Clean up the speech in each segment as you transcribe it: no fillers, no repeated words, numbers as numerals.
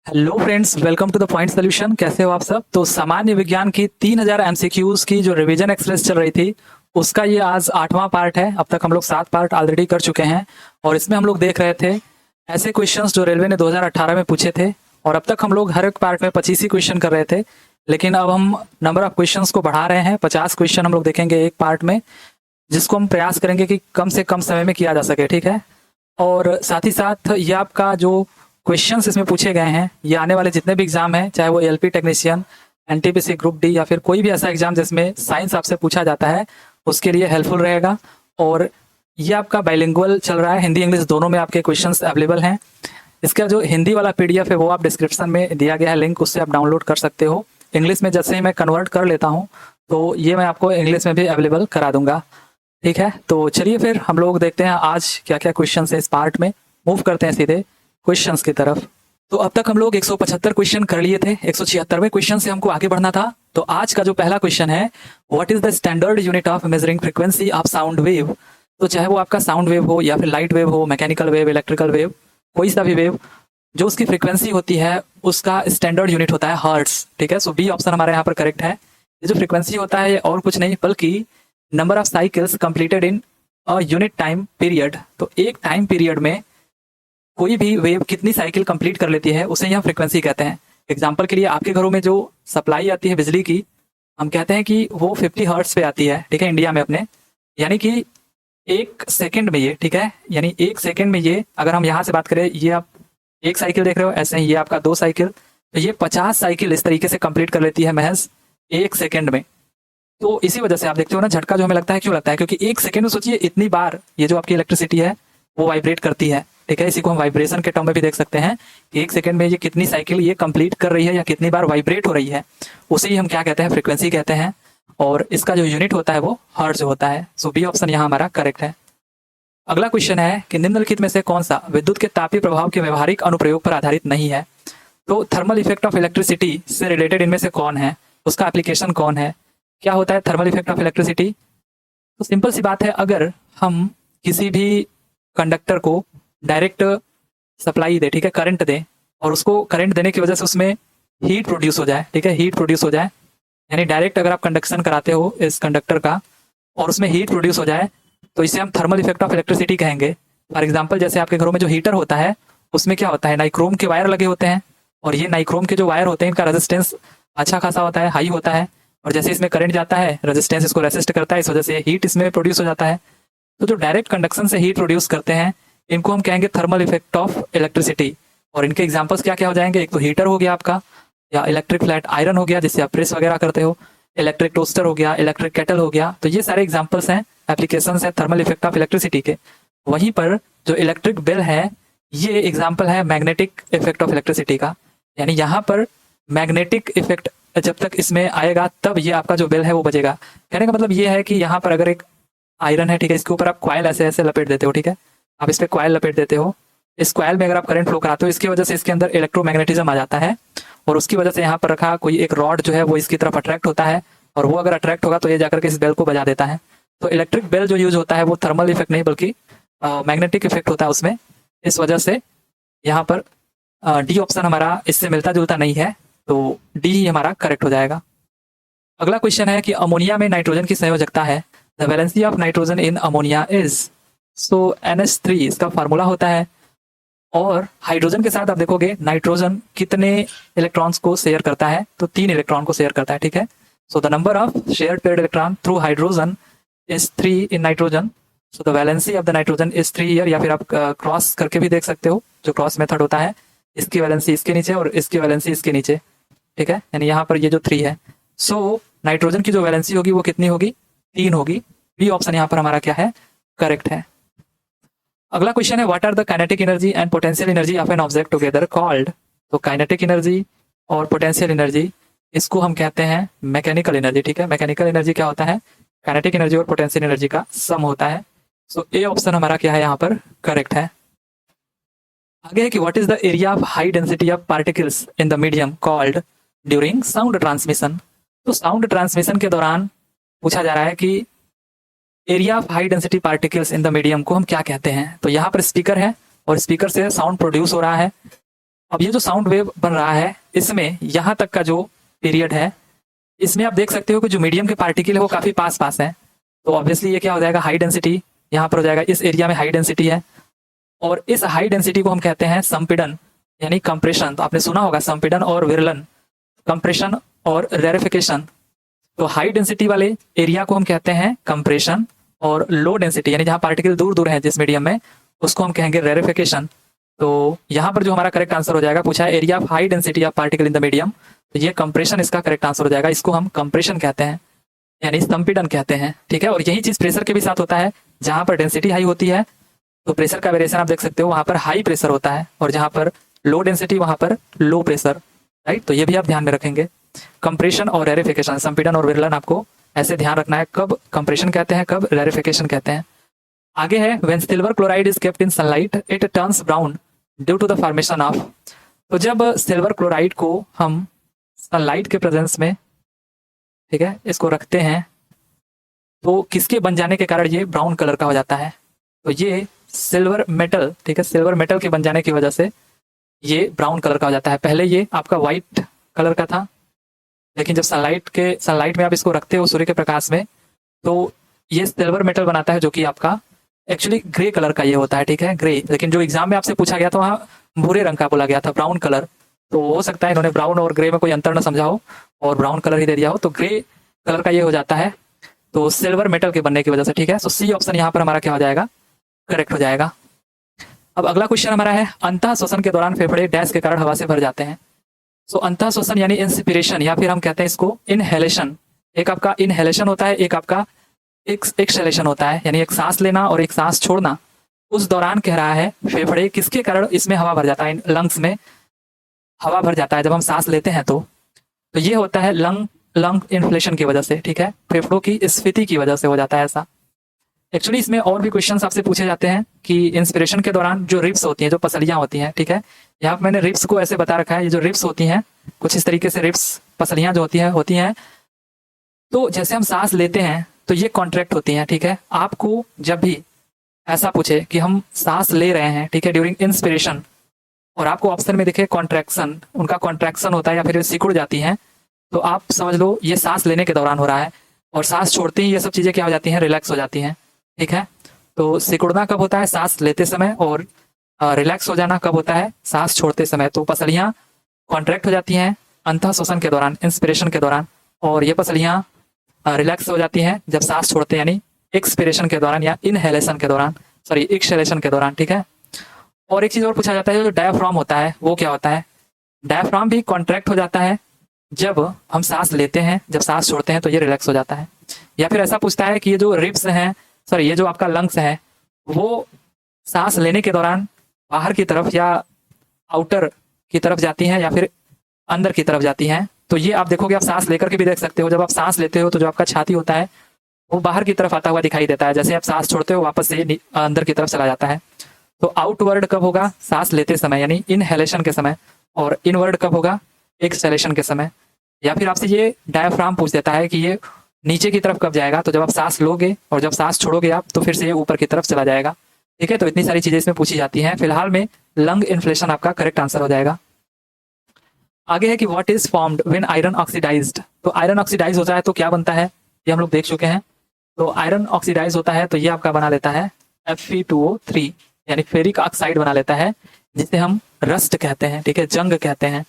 Hello friends, welcome to the point solution. कैसे हो आप सब? तो सामान्य विज्ञान की 3000 एमसीक्यूज की जो रिवीजन एक्सरसाइज चल रही थी उसका ये आज 8वां पार्ट है। अब तक हम लोग 7 पार्ट ऑलरेडी कर चुके हैं और इसमें हम लोग देख रहे थे ऐसे क्वेश्चंस जो रेलवे ने 2018 में पूछे थे। और अब तक हम लोग हर एक पार्ट में 25 ही क्वेश्चन कर रहे थे, लेकिन अब हम नंबर ऑफ क्वेश्चंस को बढ़ा रहे हैं। 50 क्वेश्चन हम लोग देखेंगे एक पार्ट में, जिसको हम प्रयास करेंगे कि कम से कम समय में किया जा सके। ठीक है। और साथ ही साथ ये आपका जो क्वेश्चंस इसमें पूछे गए हैं, ये आने वाले जितने भी एग्जाम हैं, चाहे वो LP technician, NTPC group D या फिर कोई भी ऐसा एग्जाम जिसमें साइंस आपसे पूछा जाता है, उसके लिए हेल्पफुल रहेगा। और ये आपका बाइलिंगुअल चल रहा है, हिंदी इंग्लिश दोनों में आपके क्वेश्चंस अवेलेबल हैं। इसका जो हिंदी वाला पीडीएफ है वो आप डिस्क्रिप्शन में दिया गया है लिंक, उससे आप डाउनलोड कर सकते हो। इंग्लिश में जैसे ही मैं कन्वर्ट कर लेता हूँ तो ये मैं आपको इंग्लिश में भी अवेलेबल करा दूंगा। ठीक है, तो चलिए फिर हम लोग देखते हैं आज क्या क्या क्वेश्चन है इस पार्ट में। मूव करते हैं सीधे क्वेश्चंस की तरफ। तो अब तक हम लोग 175 क्वेश्चन कर लिए थे, 176वें क्वेश्चन से हमको आगे बढ़ना था। तो आज का जो पहला क्वेश्चन है, what is the standard unit of measuring frequency of sound wave. तो चाहे वो आपका साउंड वेव हो या फिर लाइट वेव हो, मैकेनिकल वेव, इलेक्ट्रिकल वेव, कोई सा भी वेव, जो उसकी फ्रीक्वेंसी होती है उसका स्टैंडर्ड यूनिट होता है हर्ट्स। ठीक है, सो बी ऑप्शन हमारे यहाँ पर करेक्ट है। ये जो फ्रीक्वेंसी होता है ये और कुछ नहीं बल्कि number of cycles completed in a unit time period. तो एक टाइम पीरियड में कोई भी वेव कितनी साइकिल कंप्लीट कर लेती है उसे हम फ्रीक्वेंसी कहते हैं। एग्जांपल के लिए आपके घरों में जो सप्लाई आती है बिजली की, हम कहते हैं कि वो 50 हर्ट्ज पे आती है। ठीक है, इंडिया में अपने, यानी कि एक सेकंड में ये, ठीक है, यानी एक सेकंड में ये, अगर हम यहाँ से बात करें, ये आप एक साइकिल देख रहे हो, ऐसे ही ये आपका 2 साइकिल, तो ये 50 साइकिल इस तरीके से कंप्लीट कर लेती है महज एक सेकंड में। तो इसी वजह से आप देखते हो ना, झटका जो हमें लगता है, क्यों लगता है? क्योंकि एक सेकंड में सोचिए इतनी बार ये जो आपकी इलेक्ट्रिसिटी है वो वाइब्रेट करती है। ठीक है, इसी को हम वाइब्रेशन के टर्म में भी देख सकते हैं कि एक सेकंड में ये कितनी साइकिल ये कंप्लीट कर रही है या कितनी बार वाइब्रेट हो रही है, उसे ही हम क्या कहते हैं? फ्रीक्वेंसी कहते हैं। और इसका जो यूनिट होता है वो हर्ट्ज होता है। सो बी ऑप्शन यहाँ हमारा करेक्ट है। अगला क्वेश्चन है कि निम्नलिखित में से कौन सा विद्युत के तापीय प्रभाव के व्यवहारिक अनुप्रयोग पर आधारित नहीं है। तो थर्मल इफेक्ट ऑफ इलेक्ट्रिसिटी से रिलेटेड इनमें से कौन है, उसका एप्लीकेशन कौन है? क्या होता है थर्मल इफेक्ट ऑफ इलेक्ट्रिसिटी? तो सिंपल सी बात है, अगर हम किसी भी कंडक्टर को डायरेक्ट सप्लाई दे, ठीक है, करंट दे, और उसको करंट देने की वजह से उसमें हीट प्रोड्यूस हो जाए, ठीक है, हीट प्रोड्यूस हो जाए, यानी डायरेक्ट अगर आप कंडक्शन कराते हो इस कंडक्टर का और उसमें हीट प्रोड्यूस हो जाए, तो इसे हम थर्मल इफेक्ट ऑफ इलेक्ट्रिसिटी कहेंगे। फॉर एग्जाम्पल, जैसे आपके घरों में जो हीटर होता है उसमें क्या होता है, नाइक्रोम के वायर लगे होते हैं, और ये नाइक्रोम के जो वायर होते हैं इनका रेजिस्टेंस अच्छा खासा होता है, हाई होता है, और जैसे इसमें करंट जाता है रेजिस्टेंस इसको रेसिस्ट करता है, इस वजह से हीट इसमें प्रोड्यूस हो जाता है। तो जो डायरेक्ट कंडक्शन से हीट प्रोड्यूस करते हैं इनको हम कहेंगे थर्मल इफेक्ट ऑफ इलेक्ट्रिसिटी। और इनके एग्जांपल्स क्या क्या हो जाएंगे? एक तो हीटर हो गया आपका, या इलेक्ट्रिक फ्लैट आयरन हो गया जिससे आप प्रेस वगैरह करते हो, इलेक्ट्रिक टोस्टर हो गया, इलेक्ट्रिक केटल हो गया। तो ये सारे एग्जांपल्स हैं, एप्लीकेशंस हैं थर्मल इफेक्ट ऑफ इलेक्ट्रिसिटी के। वहीं पर जो इलेक्ट्रिक बेल है, ये एग्जाम्पल है मैग्नेटिक इफेक्ट ऑफ इलेक्ट्रिसिटी का। यानी यहाँ पर मैग्नेटिक इफेक्ट जब तक इसमें आएगा तब ये आपका जो बेल है वो बजेगा। कहने का मतलब ये है कि यहाँ पर अगर एक आयरन है, ठीक है, इसके ऊपर आप कॉइल ऐसे ऐसे लपेट देते हो, ठीक है, आप इस पे कॉइल लपेट देते हो, इस कॉइल में अगर आप करंट फ्लो कराते हो, इसकी वजह से इसके अंदर इलेक्ट्रोमैग्नेटिज्म आ जाता है, और उसकी वजह से यहाँ पर रखा कोई एक रॉड जो है वो इसकी तरफ अट्रैक्ट होता है, और वो अगर अट्रैक्ट होगा तो ये जाकर के इस बेल को बजा देता है। तो इलेक्ट्रिक बेल जो यूज होता है वो थर्मल इफेक्ट नहीं बल्कि मैग्नेटिक इफेक्ट होता है उसमें। इस वजह से यहाँ पर डी ऑप्शन हमारा इससे मिलता जुलता नहीं है, तो डी ही हमारा करेक्ट हो जाएगा। अगला क्वेश्चन है कि अमोनिया में नाइट्रोजन की संयोजकता है। The valency of nitrogen in ammonia is, so NH3 इसका फार्मूला होता है। और हाइड्रोजन के साथ आप देखोगे नाइट्रोजन कितने इलेक्ट्रॉन्स को शेयर करता है, तो 3 इलेक्ट्रॉन को शेयर करता है। ठीक है, so the number of shared paired electron through hydrogen is 3 in nitrogen. So the valency of the nitrogen is 3 here, या फिर आप क्रॉस करके भी देख सकते हो, जो क्रॉस मेथड होता है, इसकी वैलेंसी इसके नीचे और इसकी वैलेंसी इसके नीचे। ठीक है, यानी यहाँ पर ये जो 3 है, सो नाइट्रोजन की जो वैलेंसी होगी वो कितनी होगी? 3 होगी। बी ऑप्शन यहाँ पर हमारा क्या है? करेक्ट है। अगला क्वेश्चन है what are the kinetic energy and potential energy of an object together called. तो काइनेटिक एनर्जी और पोटेंशियल एनर्जी, इसको हम कहते हैं मैकेनिकल एनर्जी। ठीक है, मैकेनिकल एनर्जी क्या होता है? काइनेटिक एनर्जी और पोटेंशियल एनर्जी का सम होता है। सो ए ऑप्शन हमारा क्या है यहाँ पर? करेक्ट है। आगे है कि what is the area of high density of particles in the medium called during sound transmission. तो साउंड ट्रांसमिशन के दौरान पूछा जा रहा है कि area of high density particles in the medium को हम क्या कहते हैं। तो यहाँ पर स्पीकर है और स्पीकर से साउंड प्रोड्यूस हो रहा है, अब ये जो साउंड वेव बन रहा है, इसमें यहाँ तक का जो पीरियड है, इसमें आप देख सकते हो कि जो मीडियम के पार्टिकल है वो काफी पास पास है। तो ऑब्वियसली ये क्या हो जाएगा, हाई डेंसिटी यहाँ पर हो जाएगा, इस एरिया में हाई डेंसिटी है। और इस हाई डेंसिटी को हम कहते हैं संपीड़न यानी कंप्रेशन। तो आपने सुना होगा संपीड़न और विरलन, कंप्रेशन और रेरिफिकेशन। तो हाई डेंसिटी वाले एरिया को हम कहते हैं कंप्रेशन, और लो डेंसिटी यानी जहां पार्टिकल दूर दूर है जिस मीडियम में, उसको हम कहेंगे रेरिफिकेशन। तो यहाँ पर जो हमारा करेक्ट आंसर हो जाएगा, पूछा है area of high density of particle in the medium, तो ये कंप्रेशन इसका करेक्ट आंसर हो जाएगा। इसको हम कंप्रेशन कहते हैं यानी संपीड़न कहते हैं, ठीक है। और यही चीज प्रेशर के भी साथ होता है, जहां पर डेंसिटी हाई होती है तो प्रेशर का वेरिएशन आप देख सकते हो, वहां पर हाई प्रेशर होता है, और जहां पर लो डेंसिटी वहां पर लो प्रेशर, राइट। तो ये भी आप ध्यान में रखेंगे। कंप्रेशन और रेरिफिकेशन, संपीड़न और विरलन, आपको ऐसे ध्यान रखना है, कब कंप्रेशन कहते हैं, कब रेरिफिकेशन कहते हैं। आगे है when silver chloride is kept in sunlight it turns brown due to the formation of. तो जब सिल्वर क्लोराइड को हम सनलाइट के प्रेजेंस में, ठीक है, इसको रखते हैं, तो किसके बन जाने के कारण ये ब्राउन कलर का हो जाता है? तो ये सिल्वर मेटल, ठीक है, सिल्वर मेटल के बन जाने की वजह से ये ब्राउन कलर का हो जाता है। पहले ये आपका व्हाइट कलर का था, लेकिन जब सनलाइट में आप इसको रखते हो सूर्य के प्रकाश में, तो ये सिल्वर मेटल बनाता है, जो कि आपका एक्चुअली ग्रे कलर का ये होता है, ठीक है, ग्रे। लेकिन जो एग्जाम में आपसे पूछा गया था वहाँ भूरे रंग का बोला गया था, ब्राउन कलर। तो हो सकता है इन्होंने ब्राउन और ग्रे में कोई अंतर न समझा हो और ब्राउन कलर ही दे दिया हो, तो ग्रे कलर का ये हो जाता है, तो सिल्वर मेटल के बनने की वजह से, ठीक है। तो सी ऑप्शन यहाँ पर हमारा क्या हो जाएगा, करेक्ट हो जाएगा। अब अगला क्वेश्चन हमारा है अंतः श्वसन के दौरान फेफड़े डैश के कारण हवा से भर जाते हैं। सो अंतः श्वसन यानी इंस्पिरेशन, या फिर हम कहते हैं इसको इनहेलेशन। एक आपका इनहेलेशन होता है, एक आपका एक्सहेलेशन होता है, यानी एक सांस लेना और एक सांस छोड़ना। उस दौरान कह रहा है फेफड़े किसके कारण इसमें हवा भर जाता है, लंग्स में हवा भर जाता है जब हम सांस लेते हैं। तो ये होता है लंग इन्फ्लेशन की वजह से, ठीक है, फेफड़ों की स्फीति की वजह से हो जाता है ऐसा। एक्चुअली इसमें और भी क्वेश्चंस आपसे पूछे जाते हैं कि इंस्पिरेशन के दौरान जो रिब्स होती हैं, जो पसलियां होती हैं, ठीक है, यहाँ पे मैंने रिब्स को ऐसे बता रखा है, ये जो रिब्स होती हैं कुछ इस तरीके से रिब्स पसलियां जो होती हैं। तो जैसे हम सांस लेते हैं तो ये कॉन्ट्रैक्ट होती हैं, ठीक है। आपको जब भी ऐसा पूछे कि हम सांस ले रहे हैं, ठीक है, ड्यूरिंग इंस्पिरेशन, और आपको ऑप्शन में दिखे कॉन्ट्रैक्शन, उनका कॉन्ट्रैक्शन होता है या फिर सिकुड़ जाती हैं, तो आप समझ लो ये सांस लेने के दौरान हो रहा है। और सांस छोड़ते ही ये सब चीजें क्या हो जाती हैं, रिलैक्स हो जाती हैं, ठीक है। तो सिकुड़ना कब होता है, सांस लेते समय, और रिलैक्स हो जाना कब होता है, सांस छोड़ते समय। तो पसलियां कॉन्ट्रैक्ट हो जाती हैं अंतः श्वसन के दौरान, इंस्पिरेशन के दौरान, और ये पसलियां रिलैक्स हो जाती हैं जब सांस छोड़ते हैं, यानी एक्सपिरेशन के दौरान या इनहेलेशन के दौरान, सॉरी एक्सहेलेशन के दौरान, ठीक है। और एक चीज और पूछा जाता है, जो डायफ्राम होता है वो क्या होता है? डायफ्राम भी कॉन्ट्रैक्ट हो जाता है जब हम सांस लेते हैं, जब सांस छोड़ते हैं तो ये रिलैक्स हो जाता है। या फिर ऐसा पूछता है कि ये जो रिब्स हैं, सॉरी ये जो आपका लंग्स है, वो सांस लेने के दौरान बाहर की तरफ या आउटर की तरफ जाती हैं या फिर अंदर की तरफ जाती हैं। तो ये आप देखोगे, आप सांस लेकर के भी देख सकते हो, जब आप सांस लेते हो तो जो आपका छाती होता है वो बाहर की तरफ आता हुआ दिखाई देता है, जैसे आप सांस छोड़ते हो वापस से अंदर की तरफ चला जाता है। तो आउटवर्ड कब होगा, सांस लेते समय यानी इनहेलेशन के समय, और इनवर्ड कब होगा, एक्सहेलेशन के समय। या फिर आपसे ये डायफ्राम पूछ देता है कि ये नीचे की तरफ कब जाएगा, तो जब आप सांस लोगे और जब सांस छोड़ोगे आप तो फिर से ये ऊपर की तरफ चला जाएगा, ठीक है। तो इतनी सारी चीजें इसमें पूछी जाती हैं। फिलहाल में लंग इन्फ्लेशन आपका करेक्ट आंसर हो जाएगा। आगे है कि what is formed when iron oxidised. तो आयरन ऑक्सीडाइज होता है तो क्या बनता है, ये हम लोग देख चुके हैं। तो आयरन ऑक्सीडाइज होता है तो ये आपका बना लेता है Fe2O3 यानी फेरिक ऑक्साइड बना लेता है, जिसे हम रस्ट कहते हैं, ठीक है, जंग कहते हैं।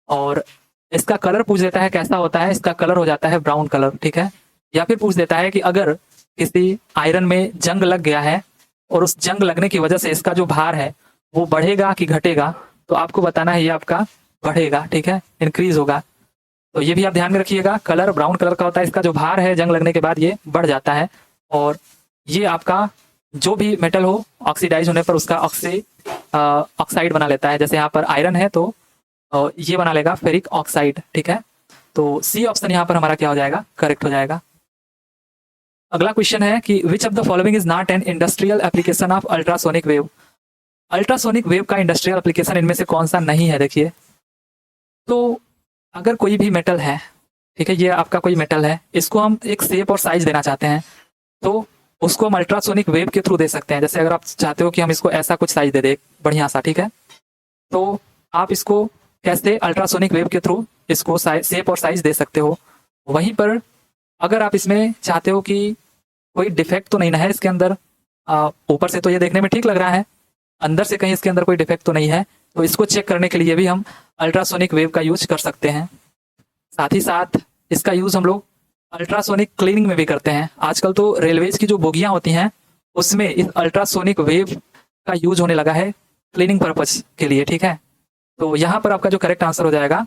और इसका कलर पूछ देता है कैसा होता है, इसका कलर हो जाता है ब्राउन कलर, ठीक है। या फिर पूछ देता है कि अगर किसी आयरन में जंग लग गया है और उस जंग लगने की वजह से इसका जो भार है वो बढ़ेगा कि घटेगा, तो आपको बताना है ये आपका बढ़ेगा, ठीक है, इंक्रीज होगा। तो ये भी आप ध्यान में रखिएगा, कलर ब्राउन कलर का होता है, इसका जो भार है जंग लगने के बाद ये बढ़ जाता है। और ये आपका जो भी मेटल हो ऑक्सीडाइज होने पर उसका ऑक्साइड बना लेता है। जैसे यहाँ पर आयरन है तो ये बना लेगा फेरिक ऑक्साइड, ठीक है। तो सी ऑप्शन यहाँ पर हमारा क्या हो जाएगा, करेक्ट हो जाएगा। अगला क्वेश्चन है कि which of the following is not an industrial application of ultrasonic wave. Ultrasonic wave का इंडस्ट्रियल एप्लीकेशन इनमें से कौन सा नहीं है? देखिए, तो अगर कोई भी मेटल है, ठीक है, ये आपका कोई मेटल है, इसको हम एक शेप और साइज देना चाहते हैं तो उसको हम अल्ट्रासोनिक वेव के थ्रू दे सकते हैं। जैसे अगर आप चाहते हो कि हम इसको ऐसा कुछ साइज दे दे बढ़िया सा, ठीक है, तो आप इसको कैसे अल्ट्रासोनिक वेव के थ्रू इसको शेप और साइज दे सकते हो। वहीं पर अगर आप इसमें चाहते हो कि कोई डिफेक्ट तो नहीं ना है इसके अंदर, ऊपर से तो ये देखने में ठीक लग रहा है, अंदर से कहीं इसके अंदर कोई डिफेक्ट तो नहीं है, तो इसको चेक करने के लिए भी हम अल्ट्रासोनिक वेव का यूज कर सकते हैं। साथ ही साथ इसका यूज हम लोग अल्ट्रासोनिक क्लीनिंग में भी करते हैं। आजकल तो रेलवेज की जो बोगियां होती हैं उसमें इस अल्ट्रासोनिक वेव का यूज होने लगा है क्लीनिंग पर्पज के लिए, ठीक है। तो यहाँ पर आपका जो करेक्ट आंसर हो जाएगा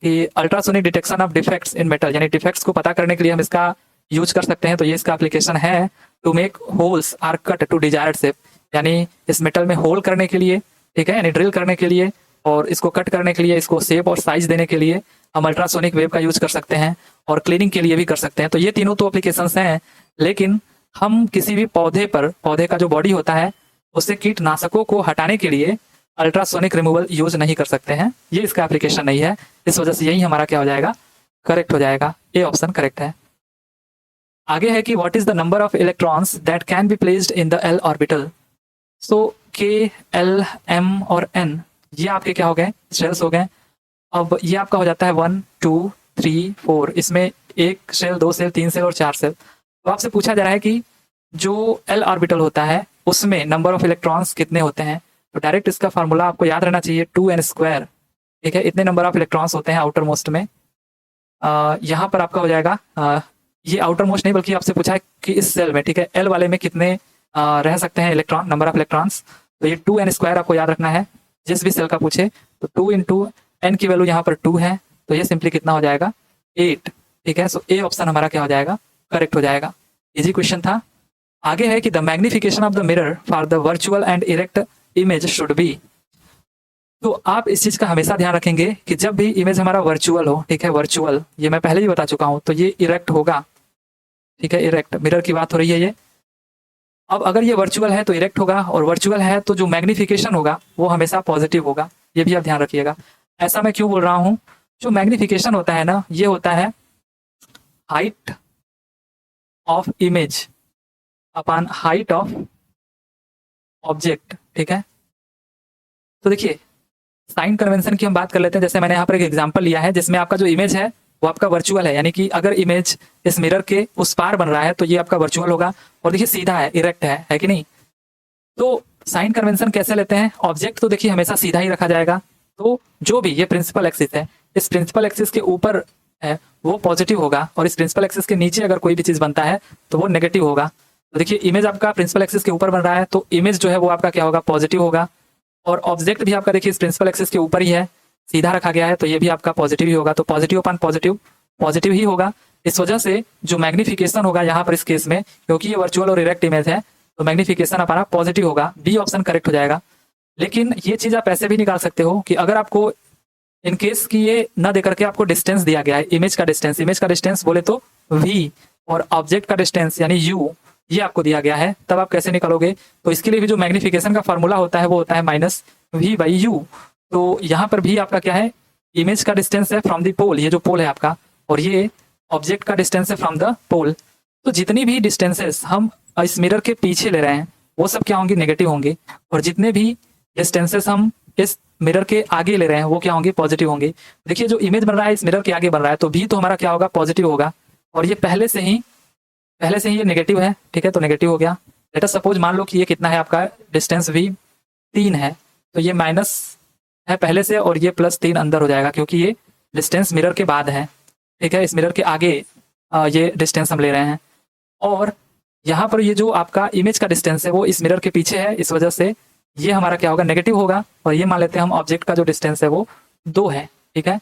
कि ultrasonic detection of defects in metal, यानी डिफेक्ट्स को पता करने के लिए हम इसका यूज कर सकते हैं। तो ये इसका एप्लीकेशन है to make holes are cut to desired shape, यानी इस मेटल में होल करने के लिए, ठीक है, यानी ड्रिल करने के लिए और इसको कट करने के लिए, इसको शेप और साइज देने के लिए हम अल्ट्रासोनिक वेव का यूज कर सकते हैं और क्लीनिंग के लिए भी कर सकते हैं। तो ये तीनों तो एप्लीकेशंस हैं, लेकिन हम किसी भी पौधे का जो बॉडी होता है उससे कीटनाशकों को हटाने के लिए अल्ट्रासोनिक रिमूवल यूज नहीं कर सकते हैं। ये इसका एप्लीकेशन नहीं है, इस वजह से यही हमारा क्या हो जाएगा, करेक्ट हो जाएगा। ए ऑप्शन करेक्ट है। आगे है कि what is the number of electrons that can be placed in the L orbital. So K, L, M और एन ये आपके क्या हो गए, शेल्स हो गए। अब ये आपका हो जाता है 1 2 3 4, इसमें 1 शेल, 2 शेल, 3 शेल और 4 शेल। तो आपसे पूछा जा रहा है कि जो एल ऑर्बिटल होता है उसमें नंबर ऑफ इलेक्ट्रॉन्स कितने होते हैं। तो डायरेक्ट इसका फार्मूला आपको याद रहना चाहिए 2n², ठीक है। इतने नंबर ऑफ इलेक्ट्रॉन्स होते हैं आउटर मोस्ट में। यहाँ पर आपका हो जाएगा ये आउटर मोस्ट नहीं बल्कि आपसे पूछा है कि इस सेल में, ठीक है, एल वाले में कितने रह सकते हैं इलेक्ट्रॉन, नंबर ऑफ इलेक्ट्रॉन्स। तो ये 2n² आपको याद रखना है जिस भी सेल का पूछे। तो 2 इंटू एन की वैल्यू यहाँ पर 2 है, तो ये सिंपली कितना हो जाएगा, 8, ठीक है। सो ए ऑप्शन हमारा क्या हो जाएगा, करेक्ट हो जाएगा। इजी क्वेश्चन था। आगे है कि the magnification of the mirror for the virtual and erect image should be. तो आप इस चीज का हमेशा ध्यान रखेंगे कि जब भी इमेज हमारा वर्चुअल हो, ठीक है, वर्चुअल ये मैं पहले ही बता चुका हूं, तो ये इरेक्ट होगा, ठीक है, इरेक्ट मिरर की बात हो रही है ये। अब अगर ये वर्चुअल है तो इरेक्ट होगा, और वर्चुअल है तो जो मैग्निफिकेशन होगा वो हमेशा पॉजिटिव होगा, ये भी आप ध्यान रखिएगा। ऐसा मैं क्यों बोल रहा हूं, जो मैग्निफिकेशन होता है ना, ये होता है height of image upon height of object, ठीक है। तो देखिए साइन कन्वेंशन की हम बात कर लेते हैं। जैसे मैंने यहाँ पर एक एग्जांपल लिया है जिसमें आपका जो इमेज है वो आपका वर्चुअल है, यानी कि अगर इमेज इस मिरर के उस पार बन रहा है तो ये आपका वर्चुअल होगा, और देखिए सीधा है, इरेक्ट है कि नहीं। तो साइन कन्वेंशन कैसे लेते हैं, ऑब्जेक्ट तो देखिए हमेशा सीधा ही रखा जाएगा, तो जो भी ये प्रिंसिपल एक्सिस है, इस प्रिंसिपल एक्सिस के ऊपर है वो पॉजिटिव होगा, और इस प्रिंसिपल एक्सिस के नीचे अगर कोई भी चीज बनता है तो वो नेगेटिव होगा। तो देखिए इमेज आपका प्रिंसिपल एक्सिस के ऊपर बन रहा है तो इमेज जो है वो आपका क्या होगा, पॉजिटिव होगा, और ऑब्जेक्ट भी आपका देखिए इस प्रिंसिपल एक्सिस के ऊपर ही है, सीधा रखा गया है, तो ये भी आपका पॉजिटिव ही होगा। तो पॉजिटिव अपॉन पॉजिटिव पॉजिटिव ही होगा। इस वजह से जो मैग्निफिकेशन होगा यहाँ पर इस केस में, क्योंकि ये वर्चुअल और इरेक्ट इमेज है, तो मैग्निफिकेशन हमारा पॉजिटिव होगा। बी ऑप्शन करेक्ट हो जाएगा। लेकिन ये चीज आप ऐसे भी निकाल सकते हो कि अगर आपको इन केस की ये न देकर के आपको डिस्टेंस दिया गया है, इमेज का डिस्टेंस बोले तो v, और ऑब्जेक्ट का डिस्टेंस यानी u, ये आपको दिया गया है, तब आप कैसे निकालोगे। तो इसके लिए भी जो मैग्निफिकेशन का फॉर्मूला होता है वो होता है -v/u। तो यहाँ पर भी आपका क्या है, इमेज का डिस्टेंस है फ्रॉम द पोल, ये जो पोल है आपका, और ये ऑब्जेक्ट का डिस्टेंस है फ्रॉम द पोल। तो जितनी भी डिस्टेंसेस हम इस मिरर के पीछे ले रहे हैं वो सब क्या होंगे, नेगेटिव होंगे, और जितने भी डिस्टेंसेस हम इस मिरर के आगे ले रहे हैं वो क्या होंगे, पॉजिटिव होंगे। देखिए जो इमेज बन रहा है इस मिरर के आगे बन रहा है, तो भी तो हमारा क्या होगा, पॉजिटिव होगा, और ये पहले से ही ये नेगेटिव है, ठीक है, तो नेगेटिव हो गया। लेट अस सपोज मान लो कि ये कितना है आपका डिस्टेंस v 3 है, तो ये माइनस है पहले से, और ये +3 अंदर हो जाएगा क्योंकि ये डिस्टेंस मिरर के बाद है, ठीक है, इस मिरर के आगे ये डिस्टेंस हम ले रहे हैं। और यहाँ पर ये जो आपका इमेज का डिस्टेंस है वो इस मिरर के पीछे है, इस वजह से ये हमारा क्या होगा, नेगेटिव होगा। और ये मान लेते हैं हम ऑब्जेक्ट का जो डिस्टेंस है वो 2 है, ठीक है,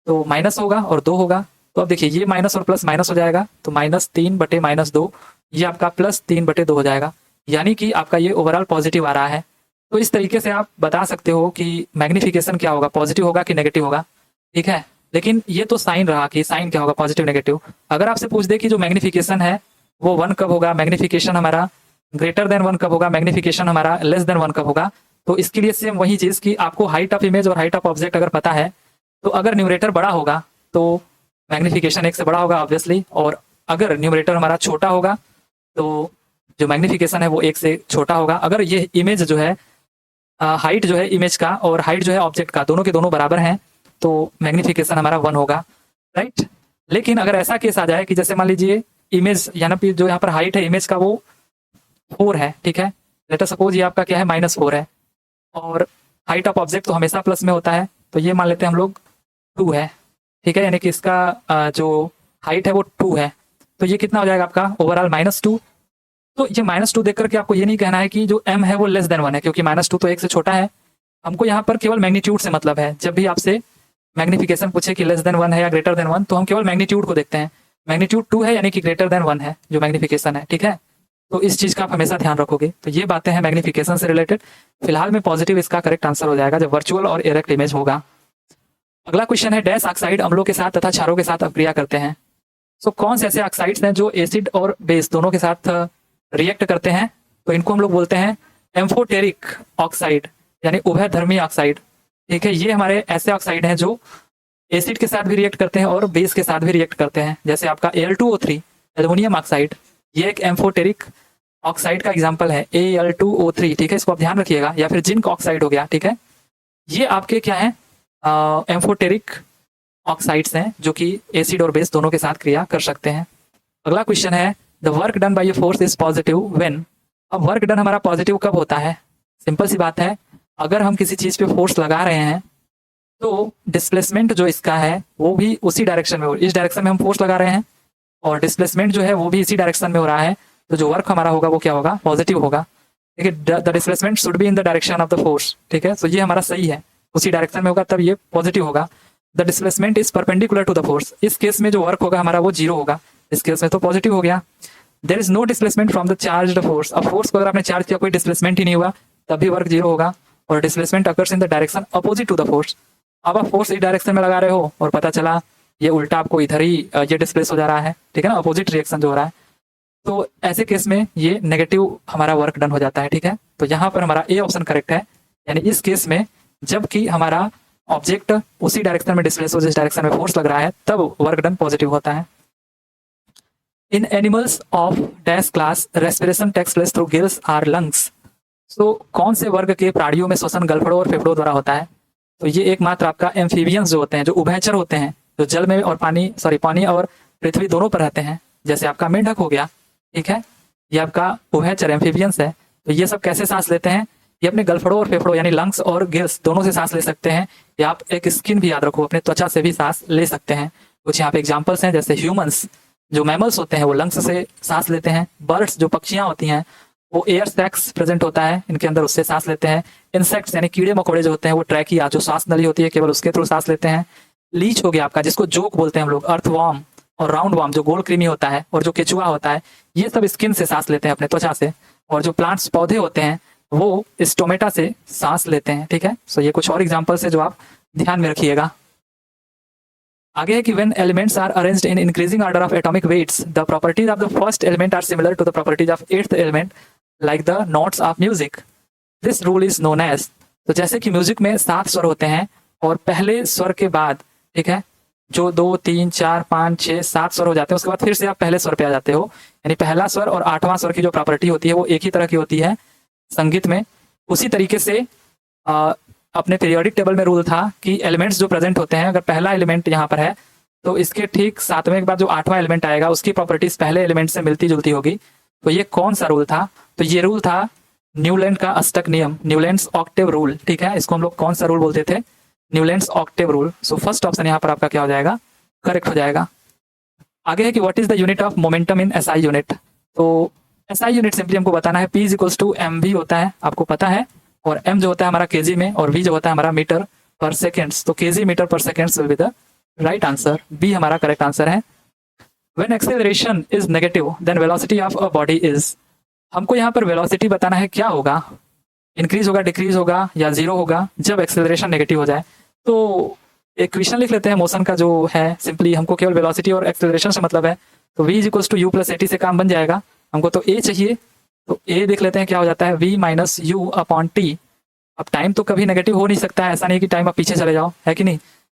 तो माइनस होगा और 2 होगा। तो अब देखिए ये माइनस और प्लस माइनस हो जाएगा, तो -3/-2 ये आपका +3/2 हो जाएगा, यानी कि आपका ये ओवरऑल पॉजिटिव आ रहा है। तो इस तरीके से आप बता सकते हो कि मैग्निफिकेशन क्या होगा, पॉजिटिव होगा कि नेगेटिव होगा, ठीक है। लेकिन ये तो साइन रहा कि साइन क्या होगा, पॉजिटिव नेगेटिव। अगर आपसे पूछ दे कि जो मैग्निफिकेशन है वो 1 कब होगा, मैग्निफिकेशन हमारा >1 कब होगा, मैग्निफिकेशन हमारा <1 कब होगा, तो इसके लिए सेम वही चीज कि आपको हाइट ऑफ इमेज और हाइट ऑफ ऑब्जेक्ट अगर पता है, तो अगर न्यूमरेटर बड़ा होगा तो मैग्निफिकेशन 1 से बड़ा होगा ऑब्वियसली, और अगर न्यूमरेटर हमारा छोटा होगा तो जो मैग्निफिकेशन है वो 1 से छोटा होगा। अगर ये इमेज जो है हाइट जो है इमेज का और हाइट जो है ऑब्जेक्ट का, दोनों के दोनों बराबर हैं, तो मैग्निफिकेशन हमारा 1 होगा, राइट। लेकिन अगर ऐसा केस आ जाए कि जैसे मान लीजिए इमेज यानी कि जो यहाँ पर हाइट है इमेज का वो 4 है, ठीक है, लेट अस सपोज ये आपका क्या है -4 है, और हाइट ऑफ ऑब्जेक्ट तो हमेशा प्लस में होता है, तो ये मान लेते हैं हम लोग 2 है, ठीक है, यानी कि इसका जो हाइट है वो 2 है, तो ये कितना हो जाएगा आपका ओवरऑल -2। तो ये -2 देख करके आपको ये नहीं कहना है कि जो m है वो लेस देन 1 है, क्योंकि -2 तो 1 से छोटा है। हमको यहाँ पर केवल मैग्नीट्यूड से मतलब है। जब भी आपसे मैग्निफिकेशन पूछे कि लेस देन 1 है या ग्रेटर देन 1, तो हम केवल मैग्नीट्यूड को देखते हैं। मैग्नीट्यूड 2 है यानी कि ग्रेटर देन 1 है जो मैग्निफिकेशन है, ठीक है। तो इस चीज का आप हमेशा ध्यान रखोगे। तो ये बातें हैं मैग्निफिकेशन से रिलेटेड। फिलहाल में पॉजिटिव इसका करेक्ट आंसर हो जाएगा जब वर्चुअल और इरेक्ट इमेज होगा। अगला क्वेश्चन है, डैश ऑक्साइड अम्लों के साथ तथा क्षारों के साथ अपक्रिया करते हैं। सो कौन से ऐसे ऑक्साइड्स हैं जो एसिड और बेस दोनों के साथ रिएक्ट करते हैं? तो इनको हम लोग बोलते हैं एम्फोटेरिक ऑक्साइड यानी उभयधर्मी ऑक्साइड, ठीक है। ये हमारे ऐसे ऑक्साइड हैं जो एसिड के साथ भी रिएक्ट करते हैं और बेस के साथ भी रिएक्ट करते हैं। जैसे आपका Al2O3 एल्युमिनियम ऑक्साइड, ये एक एम्फोटेरिक ऑक्साइड का एग्जांपल है, Al2O3, ठीक है, इसको आप ध्यान रखिएगा। या फिर जिंक ऑक्साइड हो गया, ठीक है, ये आपके क्या है एम्फोटेरिक ऑक्साइड्स हैं जो कि एसिड और बेस दोनों के साथ क्रिया कर सकते हैं। अगला क्वेश्चन है, the work done bye a force is positive when. अब वर्क डन हमारा पॉजिटिव कब होता है? सिंपल सी बात है, अगर हम किसी चीज पे फोर्स लगा रहे हैं तो डिस्प्लेसमेंट जो इसका है वो भी उसी डायरेक्शन में हो, इस डायरेक्शन में हम फोर्स लगा रहे हैं और डिस्प्लेसमेंट जो है वो भी इसी डायरेक्शन में हो रहा है, तो जो वर्क हमारा होगा वो क्या होगा? पॉजिटिव होगा, ठीक है। The displacement should be in the direction of the force, ठीक है, तो ये हमारा सही है, उसी डायरेक्शन में होगा तब ये पॉजिटिव होगा। The displacement is perpendicular to the force, इस केस में जो वर्क होगा हमारा वो 0 होगा, इस केस में तो पॉजिटिव हो गया। There is no displacement from the charge force, अब फोर्स को अगर आपने चार्ज किया कोई डिस्प्लेसमेंट ही नहीं हुआ तब भी वर्क 0 होगा, और displacement occurs in the direction opposite to the force. अब आप फोर्स इस डायरेक्शन में लगा रहे हो और पता चला ये उल्टा आपको इधर ही ये डिस्प्लेस हो जा रहा है, ठीक है ना, अपोजिट रिएक्शन जो हो रहा है, तो ऐसे केस में ये नेगेटिव हमारा वर्क डन हो जाता है, ठीक है। तो यहाँ पर हमारा ए ऑप्शन करेक्ट है, यानी इस केस में जबकि हमारा ऑब्जेक्ट उसी डायरेक्शन में डिस्प्लेस हो जिस डायरेक्शन में फोर्स लग रहा है तब वर्क डन पॉजिटिव होता है। In animals of dash class respiration takes place through gills or lungs. So कौन से वर्ग के प्राणियों में श्वसन गलफड़ों और फेफड़ों द्वारा होता है? तो ये एकमात्र आपका एम्फीबियंस जो होते हैं, जो उभयचर होते हैं, जो जल में और पानी और पृथ्वी दोनों पर रहते हैं, जैसे आपका मेंढक हो गया, ठीक है, ये आपका उभयचर एम्फीबियंस है। तो ये सब कैसे सांस लेते हैं? ये अपने गलफड़ों और फेफड़ों यानी लंग्स और गिल्स दोनों से सांस ले सकते हैं, या आप एक स्किन भी याद रखो, अपने त्वचा से भी सांस ले सकते हैं। कुछ यहाँ पे एग्जाम्पल्स हैं, जैसे ह्यूमंस जो मैमल्स होते हैं वो लंग्स से सांस लेते हैं, बर्ड्स जो पक्षियां होती हैं वो एयर सैक्स प्रेजेंट होता है इनके अंदर, उससे सांस लेते हैं। इंसेक्ट्स यानी कीड़े मकोड़े जो होते हैं वो ट्रैकिया जो सांस नली होती है केवल उसके थ्रू सांस लेते हैं। लीच हो गया आपका जिसको जोक बोलते हैं हम लोग, अर्थवॉर्म और राउंड वार्म जो गोल कृमि होता है, और जो केचुआ होता है, ये सब स्किन से सांस लेते हैं अपने त्वचा से। और जो प्लांट्स पौधे होते हैं वो स्टोमेटा से सांस लेते हैं, ठीक है। सो ये कुछ और एग्जाम्पल्स है जो आप ध्यान में रखिएगा। आगे है कि when elements are arranged in increasing order of atomic weights, the properties of the first element are similar to the properties of eighth element, like the notes of music. This rule is known as। तो जैसे कि music में 7 स्वर होते हैं और पहले स्वर के बाद, ठीक है, जो 2 3 4 5 6 7 स्वर हो जाते हैं उसके बाद फिर से आप पहले स्वर पे आ जाते हो, यानी पहला स्वर और 8वां स्वर की जो प्रॉपर्टी होती है वो एक ही तरह की होती है संगीत में। उसी तरीके से अपने पीरियोडिक टेबल में रूल था कि एलिमेंट्स जो प्रेजेंट होते हैं, अगर पहला एलिमेंट यहाँ पर है तो इसके ठीक 7वें के बाद जो 8वां एलिमेंट आएगा उसकी प्रॉपर्टीज पहले एलिमेंट से मिलती जुलती होगी। तो ये कौन सा रूल था? तो ये रूल था न्यूलैंड का अष्टक नियम, न्यूलैंड्स ऑक्टेव रूल, ठीक है। इसको हम लोग कौन सा रूल बोलते थे? Newlands Octave rule. So first option यहाँ पर आपका क्या हो जाएगा? करेक्ट हो जाएगा। आगे है कि what is the unit of momentum in SI unit. तो एसआई यूनिट सिंपली हमको बताना है, P इक्वल्स टू mv होता है, आपको पता है, और m जो होता है हमारा केजी में और v जो होता है हमारा मीटर पर सेकेंड्स। तो kg metre per seconds will be the right answer, B हमारा करेक्ट आंसर है। When acceleration is negative then velocity of a body is. हमको यहाँ पर वेलोसिटी बताना है, क्या होगा? इंक्रीज होगा, डिक्रीज होगा या 0 होगा जब एक्सेलरेशन नेगेटिव हो जाए। तो इक्वेशन लिख लेते हैं मोशन का जो है, सिंपली हमको केवल वेलोसिटी और एक्सेलरेशन से मतलब है, तो v equals to u plus at से काम बन जाएगा। हमको तो a चाहिए, तो a देख लेते हैं क्या हो जाता है, v minus you upon T. अब टाइम तो कभी नेगेटिव हो नहीं सकता है, ऐसा नहीं कि टाइम आप पीछे चले जाओ, है कि नहीं,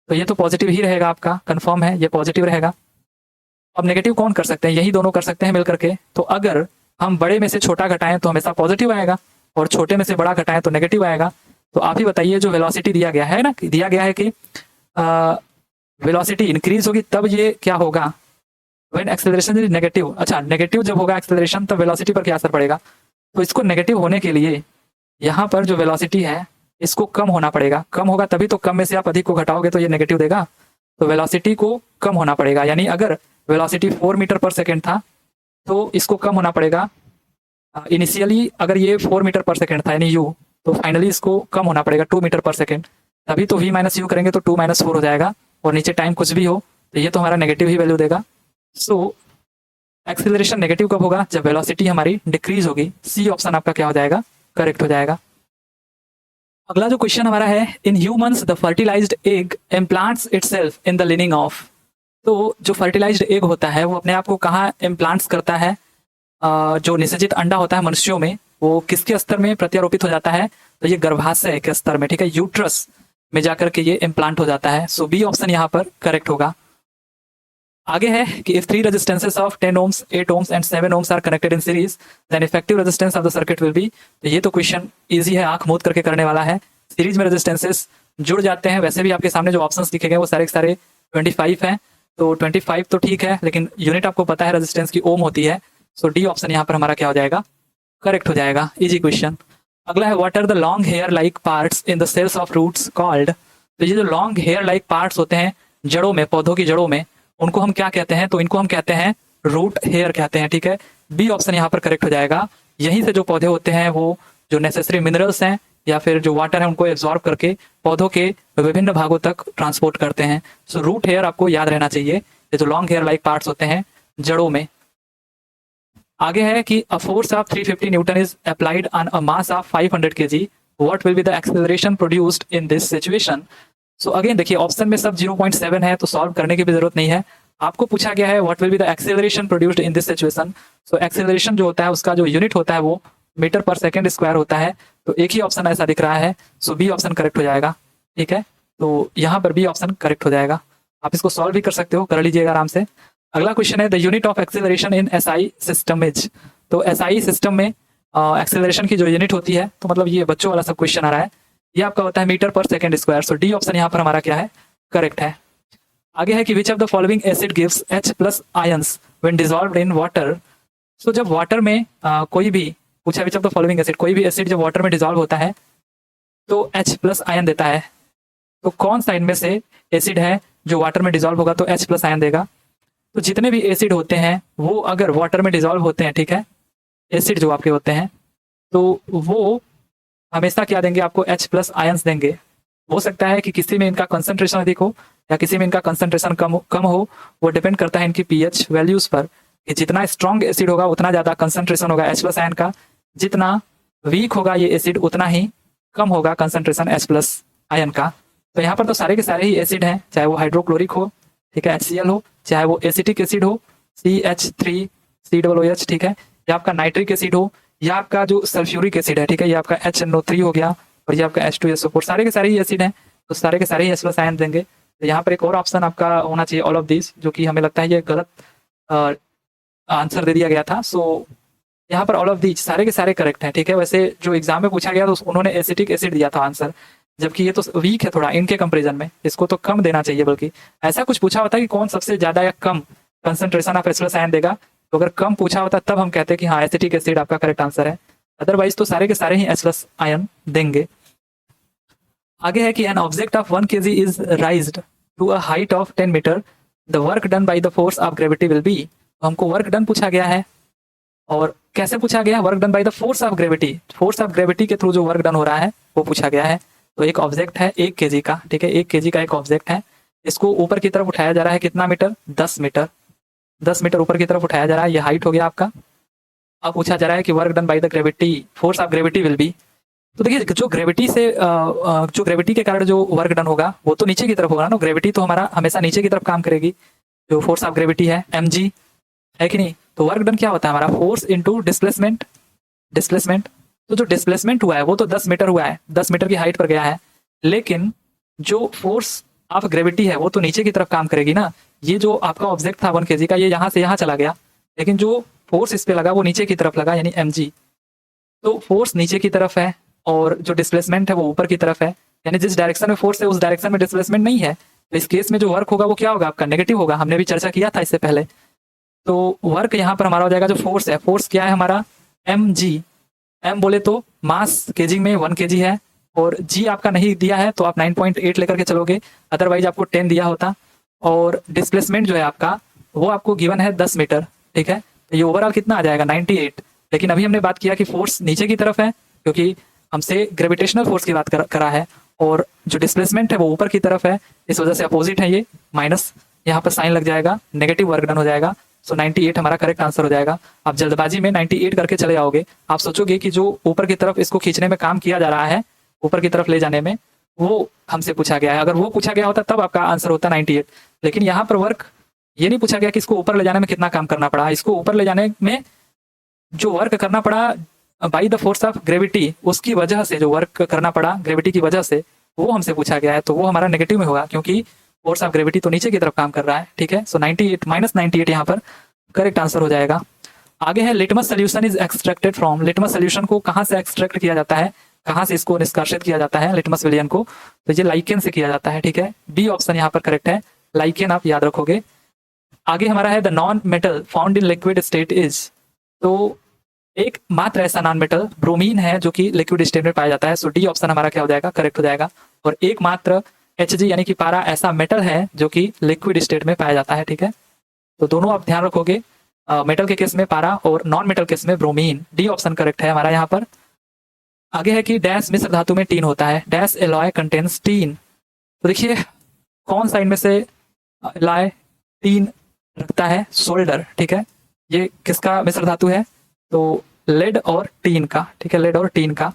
तो ये तो पॉजिटिव ही रहेगा, आपका कंफर्म है ये पॉजिटिव रहेगा। अब नेगेटिव कौन कर सकते हैं? यही दोनों कर सकते हैं मिल करके। तो अगर हम बड़े में से छोटा घटाएं तो हमेशा पॉजिटिव आएगा, और छोटे में से बड़ा घटाएं तो नेगेटिव आएगा। तो आप ही बताइए, जो वेलोसिटी दिया गया है ना, दिया गया है कि वेलोसिटी इंक्रीज होगी तब ये क्या होगा, व्हेन एक्सेलरेशन इज नेगेटिव। अच्छा, नेगेटिव जब होगा एक्सेलरेशन तब वेलोसिटी पर क्या असर पड़ेगा। तो इसको नेगेटिव होने के लिए यहाँ पर जो वेलोसिटी है इसको कम होना पड़ेगा, कम होगा तभी तो, कम में से आप अधिक को घटाओगे तो ये नेगेटिव देगा। तो वेलोसिटी को कम होना पड़ेगा, यानी अगर वेलोसिटी 4 मीटर पर सेकेंड था तो इसको कम होना पड़ेगा। इनिशियली अगर ये 4 मीटर पर सेकेंड था यानी यू, तो फाइनली इसको कम होना पड़ेगा 2 मीटर पर सेकेंड, तभी तो v माइनस यू करेंगे तो 2 माइनस 4 हो जाएगा, और नीचे टाइम कुछ भी हो तो ये तो हमारा नेगेटिव ही वैल्यू देगा। सो एक्सेलरेशन नेगेटिव कब होगा, जब वेलोसिटी हमारी डिक्रीज होगी। सी ऑप्शन आपका क्या हो जाएगा, करेक्ट हो जाएगा। अगला जो क्वेश्चन हमारा है, in humans the fertilised egg implants itself in the lining of. तो जो फर्टिलाइज्ड एग होता है वो अपने आप को कहाँ इम्प्लांट्स करता है, जो निषेचित अंडा होता है मनुष्यों में वो किसके स्तर में प्रत्यारोपित हो जाता है, तो ये गर्भाशय के स्तर में, ठीक है, यूट्रस में जाकर के ये इम्प्लांट हो जाता है। सो बी ऑप्शन यहाँ पर करेक्ट होगा। आगे है कि if 3 resistances of 10 ohms, 8 ohms and 7 ohms are connected in series then effective resistance of the circuit will be. तो ये तो क्वेश्चन इजी है, आंख मूंद करके करने वाला है। सीरीज में रेजिस्टेंसेस जुड़ जाते हैं, वैसे भी आपके सामने जो ऑप्शंस दिखे गए वो सारे के सारे 25 हैं, तो 25 तो ठीक है, लेकिन यूनिट आपको पता है रेजिस्टेंस की ओम होती है। सो डी ऑप्शन यहाँ पर हमारा क्या हो जाएगा, करेक्ट हो जाएगा। Easy question. अगला है what are the long hair like parts in the cells of roots called. तो ये जो लॉन्ग हेयर लाइक पार्ट्स होते हैं जड़ों में, पौधों की जड़ों में, उनको हम क्या कहते हैं, तो इनको हम कहते हैं रूट हेयर कहते हैं, ठीक है। बी ऑप्शन यहाँ पर करेक्ट हो जाएगा। यहीं से जो पौधे होते हैं वो जो नेसेसरी मिनरल्स हैं या फिर जो वाटर है उनको एब्जॉर्ब करके पौधों के विभिन्न भागों तक ट्रांसपोर्ट करते हैं। सो रूट हेयर आपको याद रहना चाहिए, ये जो लॉन्ग हेयर लाइक पार्ट्स होते हैं जड़ों में। आगे है कि a force of 350 Newton is applied on a mass of 500 kg, what will be the acceleration produced in this situation. So again देखिए ऑप्शन में सब 0.7 है तो सॉल्व करने की भी जरूरत नहीं है। आपको पूछा गया है what will be the acceleration produced in this situation. So acceleration जो होता है उसका जो यूनिट होता है वो मीटर पर सेकंड स्क्वायर होता है, तो एक ही ऑप्शन ऐसा दिख रहा है। सो बी ऑप्शन करेक्ट हो जाएगा, ठीक है। तो यहाँ पर बी ऑप्शन करेक्ट हो जाएगा। आप इसको सॉल्व भी कर सकते हो, कर लीजिएगा आराम से। अगला क्वेश्चन है the unit of acceleration in SI system is. तो एसआई सिस्टम में एक्सेलरेशन की जो यूनिट होती है, तो मतलब ये बच्चों वाला सब क्वेश्चन आ रहा है, ये आपका होता है मीटर पर सेकंड स्क्वायर। सो डी ऑप्शन यहाँ पर हमारा क्या है, करेक्ट है। आगे है कि which of the following acid gives H+ ions when dissolved in water. So जब वाटर में कोई भी पूछा which of the following acid, कोई भी एसिड जब वाटर में डिसॉल्व होता है तो H+ आयन देता है। तो कौन सा इनमें से एसिड है जो वाटर में डिसॉल्व होगा तो H+ आयन देगा। तो जितने भी एसिड होते हैं वो अगर वाटर में डिसॉल्व होते हैं, ठीक है, एसिड जो आपके होते हैं, तो वो हमेशा क्या देंगे आपको, H+ आयंस देंगे। हो सकता है कि किसी में इनका कंसंट्रेशन अधिक हो या किसी में इनका कंसंट्रेशन कम हो, वो डिपेंड करता है इनकी pH वैल्यूज पर, कि जितना स्ट्रॉन्ग एसिड होगा उतना ज्यादा कंसंट्रेशन होगा H+ आयन का, जितना वीक होगा ये एसिड उतना ही कम होगा कंसंट्रेशन H+ आयन का। तो यहाँ पर तो सारे के सारे ही एसिड हैं, चाहे वो हाइड्रोक्लोरिक हो, ठीक है, HCl हो, चाहे वो एसिटिक एसिड हो CH3COOH, ठीक है, या आपका नाइट्रिक एसिड हो, या आपका जो सल्फ्यूरिक एसिड है, ठीक है, ये आपका HNO3 हो गया, और ये आपका H2SO4, सारे के सारे ही एसिड हैं, तो सारे के सारे ही H+ आयन देंगे। तो यहाँ पर एक और ऑप्शन आपका होना चाहिए ऑल ऑफ दिस, जो कि हमें लगता है ये गलत आंसर दे दिया गया था। सो यहाँ पर ऑल ऑफ दिस सारे के सारे करेक्ट हैं, ठीक है। वैसे जो एग्जाम में पूछा गया तो उन्होंने एसिटिक एसिड दिया था आंसर, जबकि ये तो वीक है थोड़ा इनके कंपेरिजन में, इसको तो कम देना चाहिए, बल्कि ऐसा कुछ पूछा होता है कि कौन सबसे ज्यादा या कम कंसंट्रेशन ऑफ H+ आयन देगा, तो अगर कम पूछा होता तब हम कहते हैं कि हाँ एसिटिक एसिड आपका करेक्ट आंसर है, अदरवाइज तो सारे के सारे ही H+ आयन देंगे। आगे है कि an object of 1 kg is raised to a height of 10 metre, the work done by the force of gravity will be. तो हमको वर्क डन पूछा गया है, और कैसे पूछा गया है, work done by the force of gravity, force of gravity के थ्रू जो वर्क डन हो रहा है वो पूछा गया है। तो एक ऑब्जेक्ट है 1 kg का, ठीक है, 1 kg का एक ऑब्जेक्ट है, इसको ऊपर की तरफ उठाया जा रहा है, कितना मीटर, 10 मीटर, 10 मीटर ऊपर की तरफ उठाया जा रहा है, ये हाइट हो गया आपका। अब पूछा जा रहा है कि work done by the gravity, force of gravity will be. तो देखिए जो ग्रेविटी से जो ग्रेविटी के कारण जो वर्क डन होगा वो तो नीचे की तरफ होगा ना, ग्रेविटी तो हमारा हमेशा नीचे की तरफ काम करेगी, जो फोर्स ऑफ ग्रेविटी है mg, है कि नहीं। तो वर्क डन क्या होता है हमारा, फोर्स इनटू डिस्प्लेसमेंट, डिस्प्लेसमेंट। तो जो डिस्प्लेसमेंट हुआ है वो तो 10 मीटर हुआ है, 10 मीटर की हाइट पर गया है, लेकिन जो फोर्स ऑफ ग्रेविटी है वो तो नीचे की तरफ काम करेगी ना। ये जो आपका ऑब्जेक्ट था 1 kg का, ये यहाँ से यहाँ चला गया, लेकिन जो फोर्स इस पे लगा वो नीचे की तरफ लगा, यानी mg। तो फोर्स नीचे की तरफ है और जो डिस्प्लेसमेंट है वो ऊपर की तरफ है, यानी जिस डायरेक्शन में फोर्स है उस डायरेक्शन में डिस्प्लेसमेंट नहीं है। तो इस केस में जो वर्क होगा वो क्या होगा आपका, नेगेटिव होगा। हमने भी चर्चा किया था इससे पहले। तो वर्क यहाँ पर हमारा हो जाएगा, जो फोर्स है, फोर्स क्या है हमारा एम जी। एम बोले तो मास केजी में 1 केजी है, और जी आपका नहीं दिया है तो आप 9.8 लेकर के चलोगे, अदरवाइज आपको 10 दिया होता। और डिस्प्लेसमेंट जो है आपका वो आपको गिवन है 10 मीटर, ठीक है। तो ये ओवरऑल कितना आ जाएगा 98। लेकिन अभी हमने बात किया कि फोर्स नीचे की तरफ है, क्योंकि हमसे ग्रेविटेशनल फोर्स की बात करा है, और जो डिस्प्लेसमेंट है वो ऊपर की तरफ है, इस वजह से अपोजिट है ये, माइनस यहाँ पर साइन लग जाएगा, नेगेटिव वर्क डन हो जाएगा। सो 98 हमारा करेक्ट आंसर हो जाएगा। आप जल्दबाजी में 98 करके चले जाओगे, आप सोचोगे कि जो ऊपर की तरफ इसको खींचने में काम किया जा रहा है, ऊपर की तरफ ले जाने में, वो हमसे पूछा गया है। अगर वो पूछा गया होता तब आपका आंसर होता 98। लेकिन यहाँ पर वर्क ये नहीं पूछा गया कि इसको ऊपर ले जाने में कितना काम करना पड़ा। इसको ऊपर ले जाने में जो वर्क करना पड़ा by the force of gravity, उसकी वजह से जो वर्क करना पड़ा ग्रेविटी की वजह से, वो हमसे पूछा गया है। तो वो हमारा नेगेटिव में होगा, क्योंकि फोर्स ऑफ ग्रेविटी तो नीचे की तरफ काम कर रहा है, ठीक है। सो 98 माइनस 98 यहाँ पर करेक्ट आंसर हो जाएगा। आगे है litmus solution is extracted from. Litmus solution को कहाँ से एक्सट्रैक्ट किया जाता है, कहाँ से इसको निष्कासित किया जाता है लिटमस विलियन को, तो ये लाइकेन से किया जाता है, ठीक है। बी ऑप्शन यहाँ पर करेक्ट है, लाइकेन आप याद रखोगे। आगे हमारा है the non metal found in liquid state is. तो एक मात्र ऐसा नॉन मेटल ब्रोमीन है जो कि लिक्विड स्टेट में पाया जाता है। सो डी ऑप्शन हमारा क्या हो जाएगा, करेक्ट हो जाएगा। और एक मात्र Hg यानी कि पारा ऐसा मेटल है जो कि लिक्विड स्टेट में पाया जाता है, ठीक है। तो दोनों आप ध्यान रखोगे, मेटल के केस में पारा और नॉन मेटल केस में ब्रोमीन। डी ऑप्शन करेक्ट है हमारा यहाँ पर। आगे है कि डैश मिश्र धातु में टीन होता है, डैश एलॉय कंटेन्स टीन। तो देखिए कौन सा इनमें से एलॉय टीन रखता है, सोल्डर, ठीक है। ये किसका मिश्र धातु है, तो लेड और टीन का, ठीक है, लेड और टीन का।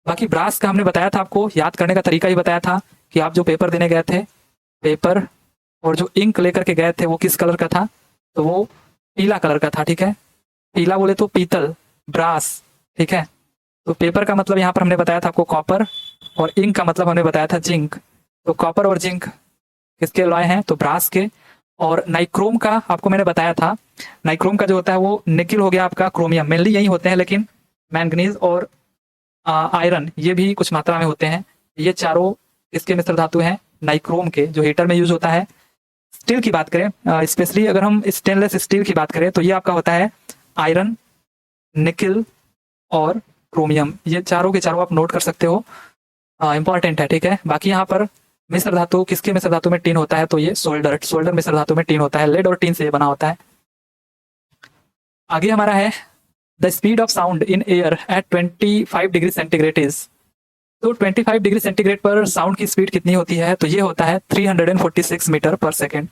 बाकी ब्रास का हमने बताया था, आपको याद करने का तरीका ही बताया था कि आप जो पेपर देने गए थे, पेपर और जो इंक लेकर के गए थे वो किस कलर का था, तो वो पीला कलर का था, ठीक है। पीला बोले तो पीतल, ब्रास, ठीक है। तो पेपर का मतलब यहाँ पर हमने बताया था आपको कॉपर, और इंक का मतलब हमने बताया था जिंक। तो कॉपर और जिंक किसके एलॉय हैं, तो ब्रास के। और नाइक्रोम का आपको मैंने बताया था, नाइक्रोम का जो होता है वो निकिल हो गया आपका, क्रोमियम मेनली यही होते हैं, लेकिन मैंगनीज और आयरन ये भी कुछ मात्रा में होते हैं। ये चारों इसके मिश्र धातु हैं नाइक्रोम के, जो हीटर में यूज होता है। स्टील की बात करें, स्पेशली अगर हम स्टेनलेस स्टील की बात करें, तो ये आपका होता है आयरन, निकिल और क्रोमियम। ये चारों के चारों आप नोट कर सकते हो, इंपॉर्टेंट है, ठीक है। बाकी यहाँ पर मिश्र धातु किसके मिश्र धातु में टीन होता है, तो ये सोल्डर, सोल्डर मिश्र धातु में टीन होता है, लेड और टीन से बना होता है। आगे हमारा है the speed of sound in air at 25 degree centigrade is. तो 25 डिग्री सेंटीग्रेड पर साउंड की स्पीड कितनी होती है, तो ये होता है 346 मीटर पर सेकेंड।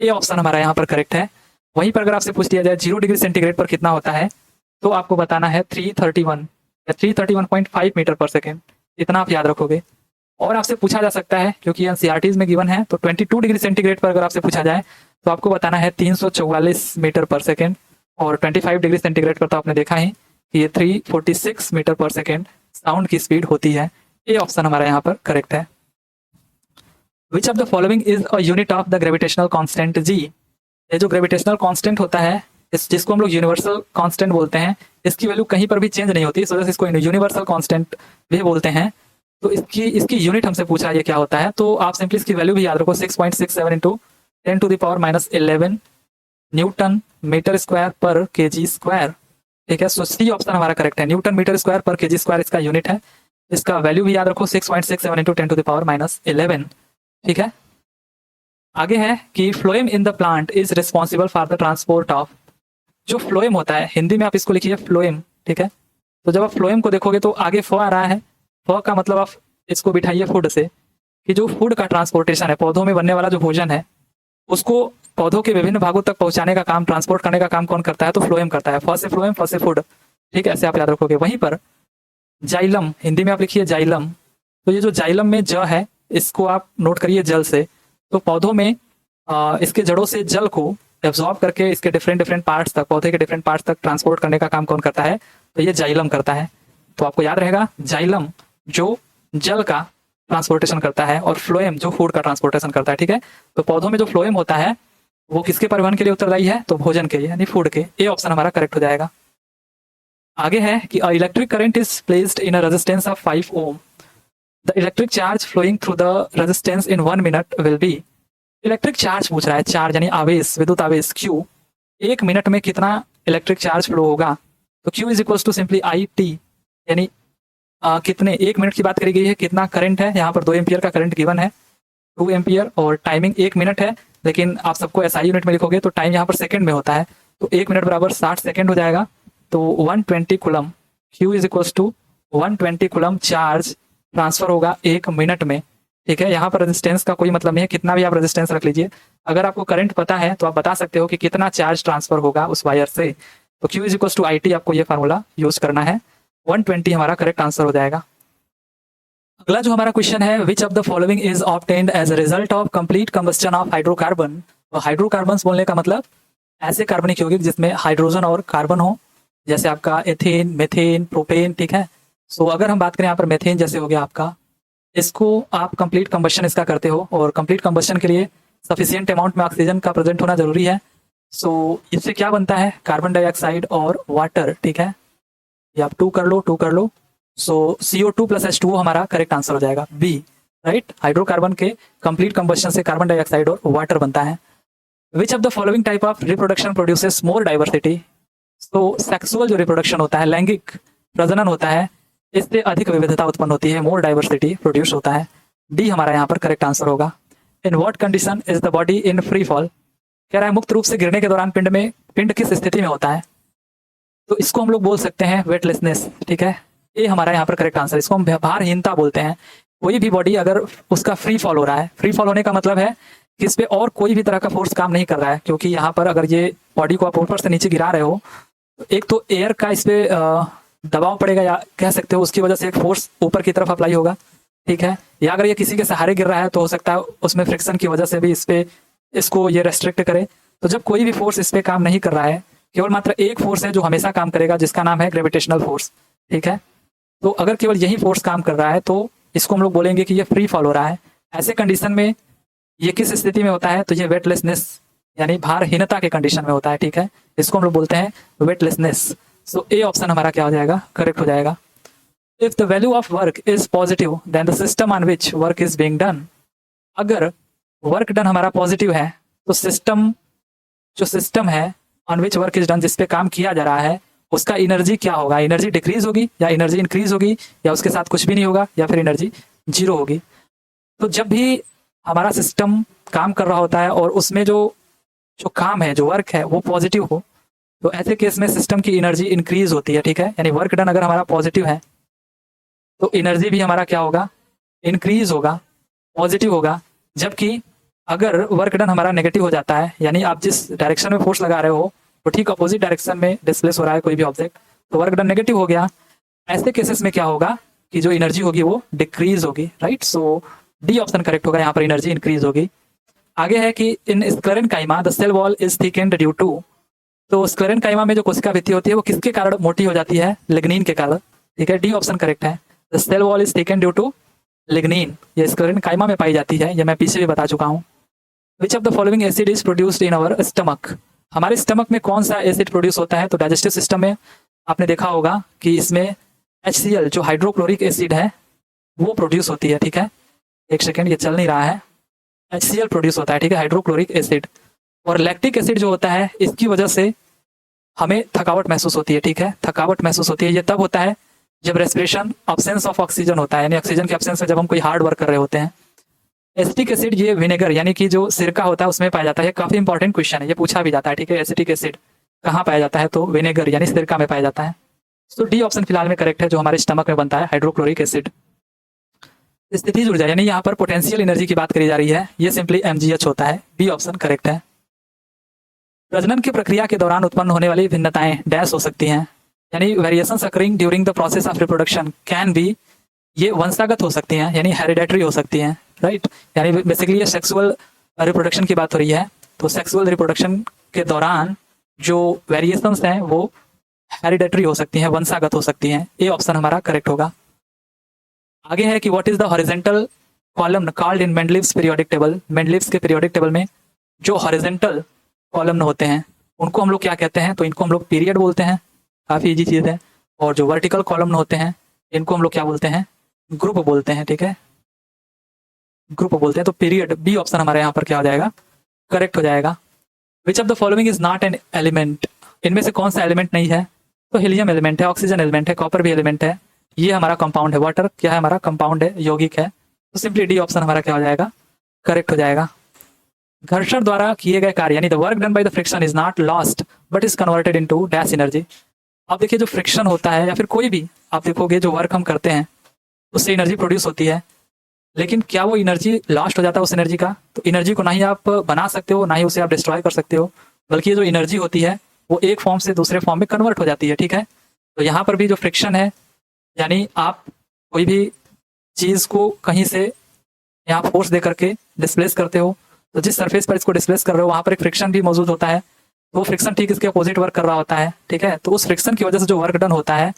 ये ऑप्शन हमारा यहाँ पर करेक्ट है। वहीं पर अगर आपसे पूछ दिया जाए 0 डिग्री सेंटीग्रेड पर कितना होता है, तो आपको बताना है 331 या 331.5 मीटर पर सेकेंड। इतना आप याद रखोगे। और आपसे पूछा जा सकता है, क्योंकि एनसीईआरटीज में गिवन है, तो 22 डिग्री सेंटीग्रेड पर अगर आपसे पूछा जाए तो आपको बताना है 344 मीटर पर सेकेंड। और 25 डिग्री सेंटीग्रेड पर तो आपने देखा ही कि ये 346 मीटर पर सेकेंड साउंड की स्पीड होती है। ये ऑप्शन हमारा यहाँ पर करेक्ट है। Which of the following is a unit of the gravitational constant जी। ये जो ग्रेविटेशनल कांस्टेंट होता है, जिसको हम लोग यूनिवर्सल कांस्टेंट बोलते हैं, इसकी वैल्यू कहीं पर भी चेंज नहीं होती, इस वजह से इसको यूनिवर्सल कांस्टेंट भी बोलते हैं। तो इसकी यूनिट हमसे पूछा ये क्या होता है, तो आप सिंपली इसकी वैल्यू भी याद रखो, 6.67 इंटू 10⁻⁻11 न्यूटन मीटर स्क्वायर पर केजी स्क्वायर, ठीक है। सो सी ऑप्शन हमारा करेक्ट है, न्यूटन मीटर स्क्वायर पर केजी स्क्वायर इसका यूनिट है। इसका वैल्यू भी याद रखो, 6.67 इंटू 10⁻⁻11, ठीक है। आगे है कि phloem in the plant is responsible for the transport of. जो फ्लोएम होता है, हिंदी में आप इसको लिखिए फ्लोएम, ठीक है। तो जब आप फ्लोएम को देखोगे तो आगे फ आ रहा है, फ का मतलब आप इसको बिठाइए फूड से, कि जो फूड का ट्रांसपोर्टेशन है, पौधों में बनने वाला जो भोजन है, उसको पौधों के विभिन्न भागों तक पहुंचाने का काम, ट्रांसपोर्ट करने का काम कौन करता है, तो फ्लोएम करता है। फ से फ्लोएम, फ से फूड, ठीक है, ऐसे आप याद रखोगे। वहीं पर जाइलम, हिंदी में आप लिखिए जाइलम। तो ये जो जाइलम में ज है, इसको आप नोट करिए जल से। तो पौधों में इसके जड़ों से जल को एब्जॉर्ब करके इसके डिफरेंट पार्ट्स तक, पौधे के डिफरेंट पार्ट्स तक ट्रांसपोर्ट करने का काम कौन करता है, तो ये जाइलम करता है। तो आपको याद रहेगा, जाइलम जो जल का ट्रांसपोर्टेशन करता है और फ्लोएम जो फूड का ट्रांसपोर्टेशन करता है, ठीक है। तो पौधों में जो फ्लोएम होता है वो किसके परिवहन के लिए उत्तरदायी है, तो भोजन के, यानी फूड के। ये ऑप्शन हमारा करेक्ट हो जाएगा। आगे है कि electric current is placed in a resistance of 5 ohm, the electric charge flowing through the resistance in 1 minute will be. Electric charge पूछ रहा है, चार्ज यानी आवेश, विद्युत आवेश Q, 1 मिनट में कितना इलेक्ट्रिक चार्ज फ्लो होगा। तो Q is equal to simply IT, यानी कितने 1 मिनट की बात करी गई है, कितना करंट है, यहाँ पर 2 एम्पियर का करंट गिवन है, 2 एम्पियर, और टाइमिंग 1 मिनट है, लेकिन आप सबको SI यूनिट में लिखोगे तो टाइम यहाँ पर सेकंड में होता है, तो 1 मिनट बराबर 60 सेकंड हो जाएगा। तो 120 coulomb, Q is equal to 120 coulomb charge transfer होगा 1 मिनट में। ठीक है, यहाँ पर रेजिस्टेंस का कोई मतलब नहीं है, कितना भी आप रेजिस्टेंस रख लीजिए, अगर आपको करंट पता है तो आप बता सकते हो कि कितना चार्ज ट्रांसफर होगा उस वायर से। तो Q is equal to IT, आपको ये फार्मूला यूज करना है। 120 हमारा करेक्ट आंसर हो जाएगा। अगला जो हमारा क्वेश्चन है, which of the following is obtained as a result of complete combustion of hydrocarbon. तो हाइड्रोकार्बन बोलने का मतलब ऐसे कार्बनिक यौगिक जिसमें हाइड्रोजन और कार्बन हो, जैसे आपका एथेन, मेथेन, प्रोपेन। ठीक है, सो अगर हम बात करें यहाँ पर मेथेन जैसे हो गया आपका, इसको आप कंप्लीट कंबस्टन इसका करते हो, और कंप्लीट कंबस्टन के लिए सफिशिएंट अमाउंट में ऑक्सीजन का प्रेजेंट होना जरूरी है। सो इससे क्या बनता है, कार्बन डाइऑक्साइड और वाटर। ठीक है, ये आप 2 कर लो, 2 कर लो। सो CO2 प्लस H2O हमारा करेक्ट आंसर हो जाएगा, बी, राइट। हाइड्रोकार्बन के कंप्लीट कंबस्टन से कार्बन डाइऑक्साइड और वाटर बनता है। Which of the following type of reproduction produces more diversity. तो सेक्सुअल जो रिप्रोडक्शन होता है, लैंगिक प्रजनन होता है, इससे अधिक विविधता उत्पन्न होती है, मोर डाइवर्सिटी प्रोड्यूस होता है। डी हमारा यहाँ पर करेक्ट आंसर होगा। In what condition is the body in free fall. कह रहा है मुक्त रूप से गिरने के दौरान पिंड किस स्थिति में होता है। तो इसको हम लोग बोल सकते हैं वेटलेसनेस। ठीक है, ये हमारा यहाँ पर करेक्ट आंसर। इसको हम भारहीनता बोलते हैं। कोई भी बॉडी अगर उसका फ्री फॉल हो रहा है, फ्री फॉल होने का मतलब है कि इस पे और कोई भी तरह का फोर्स काम नहीं कर रहा है, क्योंकि यहाँ पर अगर ये बॉडी को आप ऊपर से नीचे गिरा रहे हो, एक तो एयर का इस पे दबाव पड़ेगा, या कह सकते हो उसकी वजह से एक फोर्स ऊपर की तरफ अप्लाई होगा। ठीक है, या अगर ये किसी के सहारे गिर रहा है तो हो सकता है उसमें फ्रिक्शन की वजह से भी इसको ये रेस्ट्रिक्ट करे। तो जब कोई भी फोर्स इस पे काम नहीं कर रहा है, केवल मात्र एक फोर्स है जो हमेशा काम करेगा, जिसका नाम है ग्रेविटेशनल फोर्स। ठीक है, तो अगर केवल यही फोर्स काम कर रहा है तो इसको हम लोग बोलेंगे कि ये फ्री फॉल हो रहा है। ऐसे कंडीशन में ये किस स्थिति में होता है, तो ये वेटलेसनेस यानी भारहीनता के कंडीशन में होता है। ठीक है, इसको हम लोग बोलते हैं वेटलेसनेस। सो ए ऑप्शन हमारा क्या हो जाएगा, करेक्ट हो जाएगा। If the value of work is positive then the system on which work is being done. अगर वर्क डन हमारा पॉजिटिव है तो सिस्टम है on which work is done, जिस पे काम किया जा रहा है, उसका एनर्जी क्या होगा, एनर्जी डिक्रीज होगी या एनर्जी इंक्रीज होगी, या उसके साथ कुछ भी नहीं होगा, या फिर एनर्जी 0 होगी। तो जब भी हमारा सिस्टम काम कर रहा होता है और उसमें जो काम है, जो वर्क है, वो पॉजिटिव हो, तो ऐसे केस में सिस्टम की एनर्जी इंक्रीज होती है। ठीक है, यानी वर्क डन अगर हमारा पॉजिटिव है तो एनर्जी भी हमारा क्या होगा, इंक्रीज होगा, पॉजिटिव होगा। जबकि अगर वर्क डन हमारा नेगेटिव हो जाता है, यानी आप जिस डायरेक्शन में फोर्स लगा रहे हो तो ठीक अपोजिट डायरेक्शन में डिस्प्लेस हो रहा है कोई भी ऑब्जेक्ट, तो वर्क डन नेगेटिव हो गया। ऐसे केसेस में क्या होगा कि जो एनर्जी होगी वो डिक्रीज होगी, right. So D option correct होगा, यहाँ पर एनर्जी इंक्रीज होगी। आगे है कि in sclerenchyma the cell wall is thickened due to. तो स्क्लेरेनकाइमा में जो कोशिका भित्ति होती है वो किसके कारण मोटी हो जाती है, लिग्निन के कारण। ठीक है, डी ऑप्शन करेक्ट है। The cell wall is thickened due to lignin, ये स्क्लेरेनकाइमा में पाई जाती है, ये मैं पीछे भी बता चुका हूँ। विच of the following acid is produced in our stomach. हमारे स्टमक में कौन सा एसिड प्रोड्यूस होता है, तो डाइजेस्टिव सिस्टम में आपने देखा होगा कि इसमें HCl जो हाइड्रोक्लोरिक एसिड है वो प्रोड्यूस होती है। ठीक है, एक सेकेंड, ये चल नहीं रहा है, HCl प्रोड्यूस होता है। ठीक है, हाइड्रोक्लोरिक एसिड। और लैक्टिक एसिड जो होता है, इसकी वजह से हमें थकावट महसूस होती है। ठीक है, थकावट महसूस होती है, ये तब होता है जब रेस्पिरेशन अब्सेंस ऑफ ऑक्सीजन होता है, यानी ऑक्सीजन के अब्सेंस में जब हम कोई हार्ड वर्क कर रहे होते हैं। एसिटिक एसिड ये विनेगर यानी कि जो सिरका होता है उसमें पाया जाता है। काफी इंपॉर्टेंट क्वेश्चन है, ये पूछा भी जाता है। ठीक है, एसिटिक एसिड कहाँ पाया जाता है, तो विनेगर यानी सिरका में पाया जाता है। तो डी ऑप्शन फिलहाल में करेक्ट है, जो हमारे स्टमक में बनता है हाइड्रोक्लोरिक एसिड। स्थितिज ऊर्जा यानी यहाँ पर पोटेंशियल एनर्जी की बात करी जा रही है, ये सिंपली MgH होता है। बी ऑप्शन करेक्ट है। प्रजनन की प्रक्रिया के दौरान उत्पन्न होने वाली भिन्नताएं डैश हो सकती हैं, यानी variations occurring during the process of reproduction can be, ये वंशागत हो सकती हैं, यानी हेरिडेटरी हो सकती हैं, राइट। यानी बेसिकली ये सेक्सुअल रिप्रोडक्शन की बात हो रही है। तो सेक्सुअल रिप्रोडक्शन के दौरान जो वेरिएशंस हैं वो हेरिडेटरी हो सकती हैं, वंशागत हो सकती हैं। ए ऑप्शन हमारा करेक्ट होगा। आगे है कि what is the horizontal column called in Mendeleev's periodic table. Mendeleev's के पीरियोडिक टेबल में जो हॉरिजॉन्टल कॉलम होते हैं उनको हम लोग क्या कहते हैं, तो इनको हम लोग पीरियड बोलते हैं। काफी इजी चीज है। और जो वर्टिकल कॉलम होते हैं इनको हम लोग क्या बोलते हैं, ग्रुप बोलते हैं, ठीक है, ग्रुप बोलते हैं। तो पीरियड बी ऑप्शन हमारे यहाँ पर क्या हो जाएगा, करेक्ट हो जाएगा। विच of the following is not an element, इनमें से कौन सा एलिमेंट नहीं है, तो हीलियम एलिमेंट है, ऑक्सीजन एलिमेंट है, कॉपर भी एलिमेंट है, ये हमारा कंपाउंड है, वाटर क्या है हमारा कंपाउंड है, यौगिक है। तो सिंपली डी ऑप्शन हमारा क्या हो जाएगा, करेक्ट हो जाएगा। घर्षण द्वारा किए गए कार्य यानी the work done by the friction is not lost but is converted into dash energy. अब देखिए जो फ्रिक्शन होता है या फिर कोई भी आप देखोगे जो वर्क हम करते हैं उससे एनर्जी प्रोड्यूस होती है, लेकिन क्या वो एनर्जी लॉस्ट हो जाता है उस एनर्जी का, तो एनर्जी को ना ही आप बना सकते हो ना ही उसे आप डिस्ट्रॉय कर सकते हो, बल्कि ये जो एनर्जी होती है वो एक फॉर्म से दूसरे फॉर्म में कन्वर्ट हो जाती है, ठीक है। तो यहाँ पर भी जो फ्रिक्शन है यानी आप कोई भी चीज़ को कहीं से यहाँ फोर्स दे करके डिस्प्लेस करते हो, तो जिस सरफेस पर इसको डिस्प्लेस कर रहे हो वहाँ पर एक फ्रिक्शन भी मौजूद होता है, तो वो फ्रिक्शन ठीक इसके अपोजिट वर्क कर रहा होता है, ठीक है। तो उस फ्रिक्शन की वजह से जो वर्क डन होता है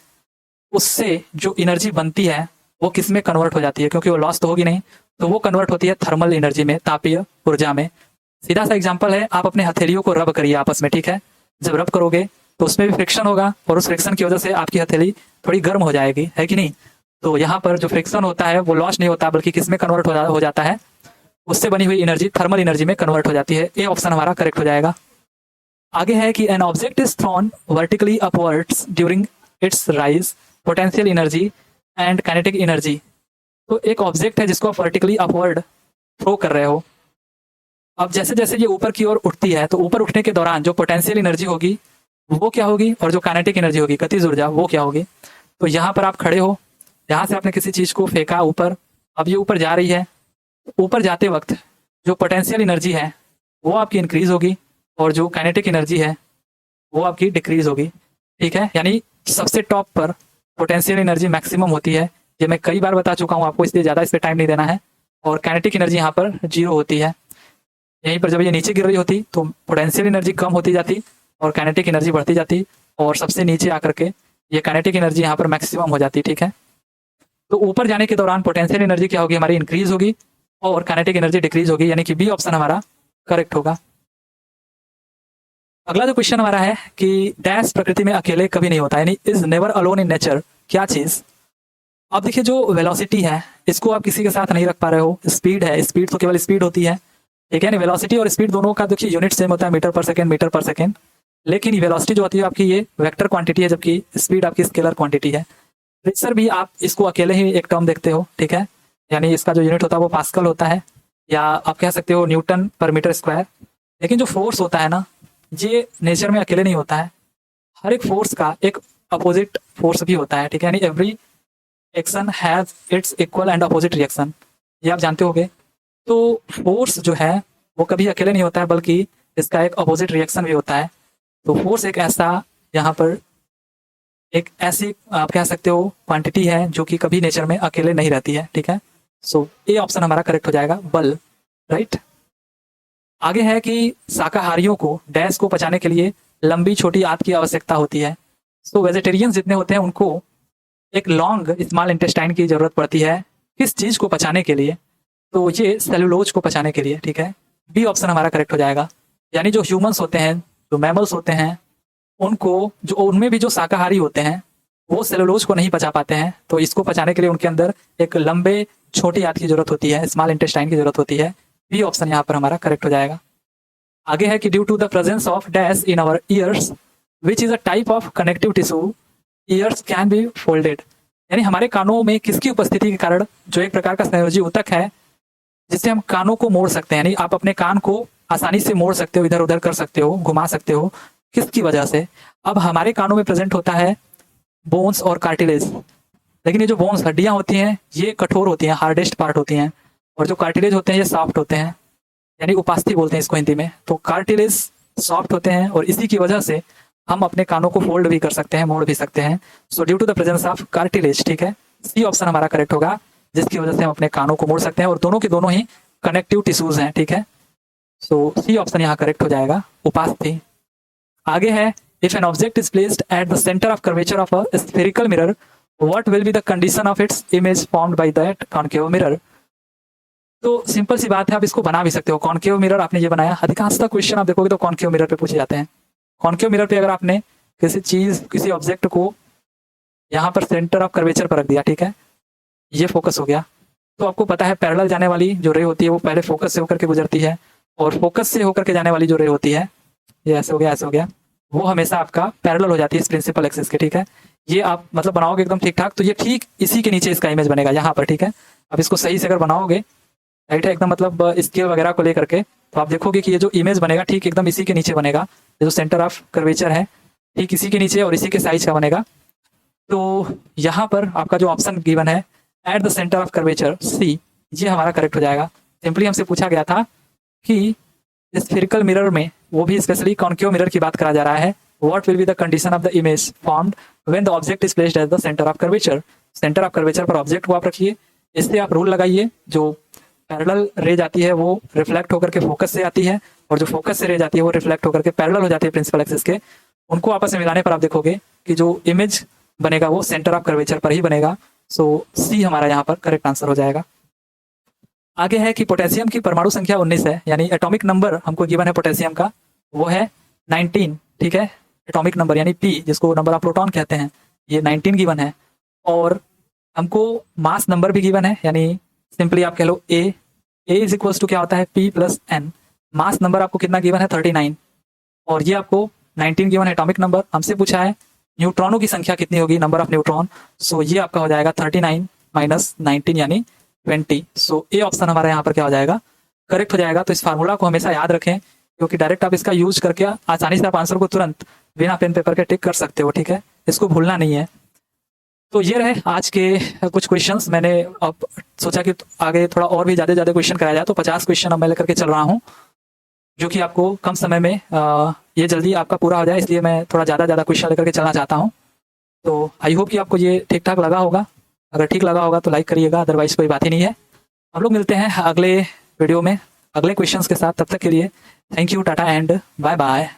उससे जो एनर्जी बनती है वो किस में कन्वर्ट हो जाती है, क्योंकि वो लॉस तो होगी नहीं, तो वो कन्वर्ट होती है थर्मल एनर्जी में, तापीय ऊर्जा में। सीधा सा एग्जांपल है, आप अपने हथेलियों को रब करिए आपस में, ठीक है। जब रब करोगे तो उसमें भी फ्रिक्शन होगा और उस फ्रिक्शन की वजह से आपकी हथेली थोड़ी गर्म हो जाएगी, है कि नहीं। तो यहाँ पर जो फ्रिक्शन होता है वो लॉस नहीं होता बल्कि किस में कन्वर्ट हो जाता है, उससे बनी हुई एनर्जी थर्मल एनर्जी में कन्वर्ट हो जाती है। ए ऑप्शन हमारा करेक्ट हो जाएगा। आगे है कि an object is thrown vertically upwards during its rise, potential energy and kinetic energy. तो एक ऑब्जेक्ट है जिसको आप वर्टिकली अपवर्ड थ्रो कर रहे हो, अब जैसे जैसे ये ऊपर की ओर उठती है तो ऊपर उठने के दौरान जो पोटेंशियल एनर्जी होगी वो क्या होगी और जो काइनेटिक एनर्जी होगी गतिज ऊर्जा वो क्या होगी। तो यहाँ पर आप खड़े हो, यहाँ से आपने किसी चीज़ को फेंका ऊपर, अब ये ऊपर जा रही है, ऊपर जाते वक्त जो पोटेंशियल एनर्जी है वो आपकी इंक्रीज होगी और जो काइनेटिक एनर्जी है वो आपकी डिक्रीज होगी, ठीक है। यानी सबसे टॉप पर पोटेंशियल एनर्जी मैक्सिमम होती है, ये मैं कई बार बता चुका हूँ आपको, इसलिए ज़्यादा इस पर टाइम नहीं देना है। और काइनेटिक एनर्जी यहाँ पर 0 होती है। यहीं पर जब ये नीचे गिर रही होती तो पोटेंशियल एनर्जी कम होती जाती और काइनेटिक एनर्जी बढ़ती जाती, और सबसे नीचे आकर के ये काइनेटिक एनर्जी यहाँ पर मैक्सिमम हो जाती, ठीक है। तो ऊपर जाने के दौरान पोटेंशियल एनर्जी क्या होगी हमारी, इंक्रीज होगी और काइनेटिक एनर्जी डिक्रीज होगी, यानी कि बी ऑप्शन हमारा करेक्ट होगा। अगला जो क्वेश्चन हमारा है कि डैश प्रकृति में अकेले कभी नहीं होता, यानी is never alone in nature, क्या चीज। अब देखिए जो वेलोसिटी है इसको आप किसी के साथ नहीं रख पा रहे हो, स्पीड है, स्पीड तो केवल स्पीड होती है, ठीक है। वेलोसिटी और स्पीड दोनों का देखिए यूनिट सेम होता है, मीटर पर सेकंड, मीटर पर सेकंड, लेकिन वेलोसिटी जो होती है आपकी ये वेक्टर क्वांटिटी है जबकि स्पीड आपकी स्केलर क्वांटिटी है। प्रेशर भी आप इसको अकेले ही एक टर्म देखते हो, ठीक है, यानी इसका जो यूनिट होता है वो पास्कल होता है या आप कह सकते हो न्यूटन पर मीटर स्क्वायर। लेकिन जो फोर्स होता है ना ये नेचर में अकेले नहीं होता है, हर एक फोर्स का एक अपोजिट फोर्स भी होता है, ठीक है, यानी every action has its equal and opposite reaction, ये आप जानते होंगे। तो फोर्स जो है वो कभी अकेले नहीं होता है बल्कि इसका एक अपोजिट रिएक्शन भी होता है। तो फोर्स एक ऐसा यहाँ पर एक ऐसी आप कह सकते हो क्वांटिटी है जो कि कभी नेचर में अकेले नहीं रहती है, ठीक है। सो ए ऑप्शन हमारा करेक्ट हो जाएगा, बल, राइट। आगे है कि शाकाहारियों को डैश को पचाने के लिए लंबी छोटी आंत की आवश्यकता होती है। सो वेजिटेरियन जितने होते हैं उनको एक लॉन्ग स्मॉल इंटेस्टाइन की जरूरत पड़ती है, किस चीज को पचाने के लिए, तो ये सेलुलोज को पचाने के लिए, ठीक है। बी ऑप्शन हमारा करेक्ट हो जाएगा। यानी जो ह्यूमंस होते हैं, जो मैमल्स होते हैं, उनको जो उनमें भी जो शाकाहारी होते हैं वो सेलुलोज को नहीं पचा पाते हैं, तो इसको पचाने के लिए उनके अंदर एक लंबे छोटी आंत की जरूरत होती है, स्मॉल इंटेस्टाइन की जरूरत होती है। बी ऑप्शन यहाँ पर हमारा करेक्ट हो जाएगा। आगे है कि due to the presence of dash in our ears which is a type of connective tissue ears can be folded, यानी हमारे कानों में किसकी उपस्थिति के कारण जो एक प्रकार का संयोजी ऊतक है जिससे हम कानों को मोड़ सकते हैं, यानी आप अपने कान को आसानी से मोड़ सकते हो, इधर उधर कर सकते हो, घुमा सकते हो, किसकी वजह से। अब हमारे कानों में प्रेजेंट होता है बोन्स और कार्टिलेज, लेकिन ये जो बोन्स हड्डियां होती हैं ये कठोर होती हैं, हार्डेस्ट पार्ट होती हैं, और जो कार्टिलेज होते हैं ये सॉफ्ट होते हैं, यानी उपास्थि बोलते हैं इसको हिंदी में। तो कार्टिलेज सॉफ्ट होते हैं और इसी की वजह से हम अपने कानों को फोल्ड भी कर सकते हैं, मोड़ भी सकते हैं। So due to the presence of cartilage, ठीक है, सी ऑप्शन हमारा करेक्ट होगा, जिसकी वजह से हम अपने कानों को मोड़ सकते हैं, और दोनों के दोनों ही कनेक्टिव टिश्यूज हैं, ठीक है। सो सी ऑप्शन यहाँ करेक्ट हो जाएगा, उपास्थि। आगे है if an object is placed at the centre of curvature of a spherical mirror what will be the condition of its image formed by that concave mirror. तो सिंपल सी बात है, आप इसको बना भी सकते हो। कॉनकेव मिरर आपने ये बनाया, अधिकांशतः क्वेश्चन आप देखोगे तो कॉनकेव मिरर पे पूछे जाते हैं। कॉनकेव मिरर पे अगर आपने किसी चीज किसी ऑब्जेक्ट को यहाँ पर सेंटर ऑफ कर्वेचर पर रख दिया, ठीक है, ये फोकस हो गया। तो आपको पता है पैरेलल जाने वाली जो रे होती है वो पहले फोकस से होकर के गुजरती है, और फोकस से होकर के जाने वाली जो रे होती है, ये ऐसे हो गया, ऐसे हो गया, वो हमेशा आपका पैरेलल हो जाती है इस प्रिंसिपल एक्सिस के, ठीक है। ये आप मतलब बनाओगे एकदम ठीक ठाक, तो ये ठीक इसी के नीचे इसका इमेज बनेगा यहाँ पर, ठीक है। अब इसको सही से अगर बनाओगे, राइट है, एकदम मतलब स्केल वगैरह को लेकर के, तो आप देखोगे कि ये जो इमेज बनेगा ठीक एकदम इसी के नीचे बनेगा। ये जो सेंटर ऑफ कर्वेचर है ठीक इसी के नीचे और इसी के साइज का बनेगा। तो यहाँ पर आपका जो ऑप्शन गिवन है at the centre of curvature C, ये हमारा करेक्ट हो जाएगा। सिंपली हमसे पूछा गया था कि स्फेरिकल मिरर में, वो भी स्पेशली कॉन्केव मिरर की बात करा जा रहा है, what will be the condition of the image formed when the object is placed at the centre of curvature. Centre of curvature पर ऑब्जेक्ट को आप रखिए, इससे आप रूल लगाइए, जो पैरेलल रे जाती है वो रिफ्लेक्ट होकर के फोकस से आती है, और जो फोकस से रे जाती है वो रिफ्लेक्ट होकर के पैरेलल हो जाती है प्रिंसिपल एक्सिस के। उनको आपस में मिलाने पर आप देखोगे कि जो इमेज बनेगा वो सेंटर ऑफ कर्वेचर पर ही बनेगा। सो सी हमारा यहाँ पर करेक्ट आंसर हो जाएगा। आगे है कि पोटेशियम की परमाणु संख्या 19 है, यानी एटॉमिक नंबर हमको गिवन है पोटेशियम का, वो है 19, ठीक है। एटॉमिक नंबर यानी पी, जिसको नंबर ऑफ प्रोटॉन कहते हैं, ये 19 गिवन है। और हमको मास नंबर भी गिवन है, यानी सिंपली आप कह लो ए इज इक्वल्स टू क्या होता है P plus N. Mass number आपको कितना गिवन है 39, और ये आपको 19 गिवन है एटॉमिक नंबर। हमसे पूछा है न्यूट्रॉनों की संख्या कितनी होगी, नंबर ऑफ न्यूट्रॉन। सो ये आपका हो जाएगा 39 माइनस 19 यानी 20। सो ए ऑप्शन हमारा यहाँ पर क्या हो जाएगा, करेक्ट हो जाएगा। तो इस फार्मूला को हमेशा याद रखें, क्योंकि डायरेक्ट आप इसका यूज करके आसानी से आप आंसर को तुरंत बिना पेन पेपर के टिक कर सकते हो, ठीक है, इसको भूलना नहीं है। तो ये रहे आज के कुछ क्वेश्चंस। मैंने अब सोचा कि आगे थोड़ा और भी ज़्यादा क्वेश्चन कराया जाए, तो 50 क्वेश्चन अब मैं लेकर के चल रहा हूँ, जो कि आपको कम समय में ये जल्दी आपका पूरा हो जाए, इसलिए मैं थोड़ा ज़्यादा क्वेश्चन लेकर के चलना चाहता हूँ। तो आई होप कि आपको ये ठीक ठाक लगा होगा। अगर ठीक लगा होगा तो लाइक करिएगा, अदरवाइज कोई बात ही नहीं है। हम लोग मिलते हैं अगले वीडियो में अगले क्वेश्चंस के साथ। तब तक के लिए thank you, tata and bye bye.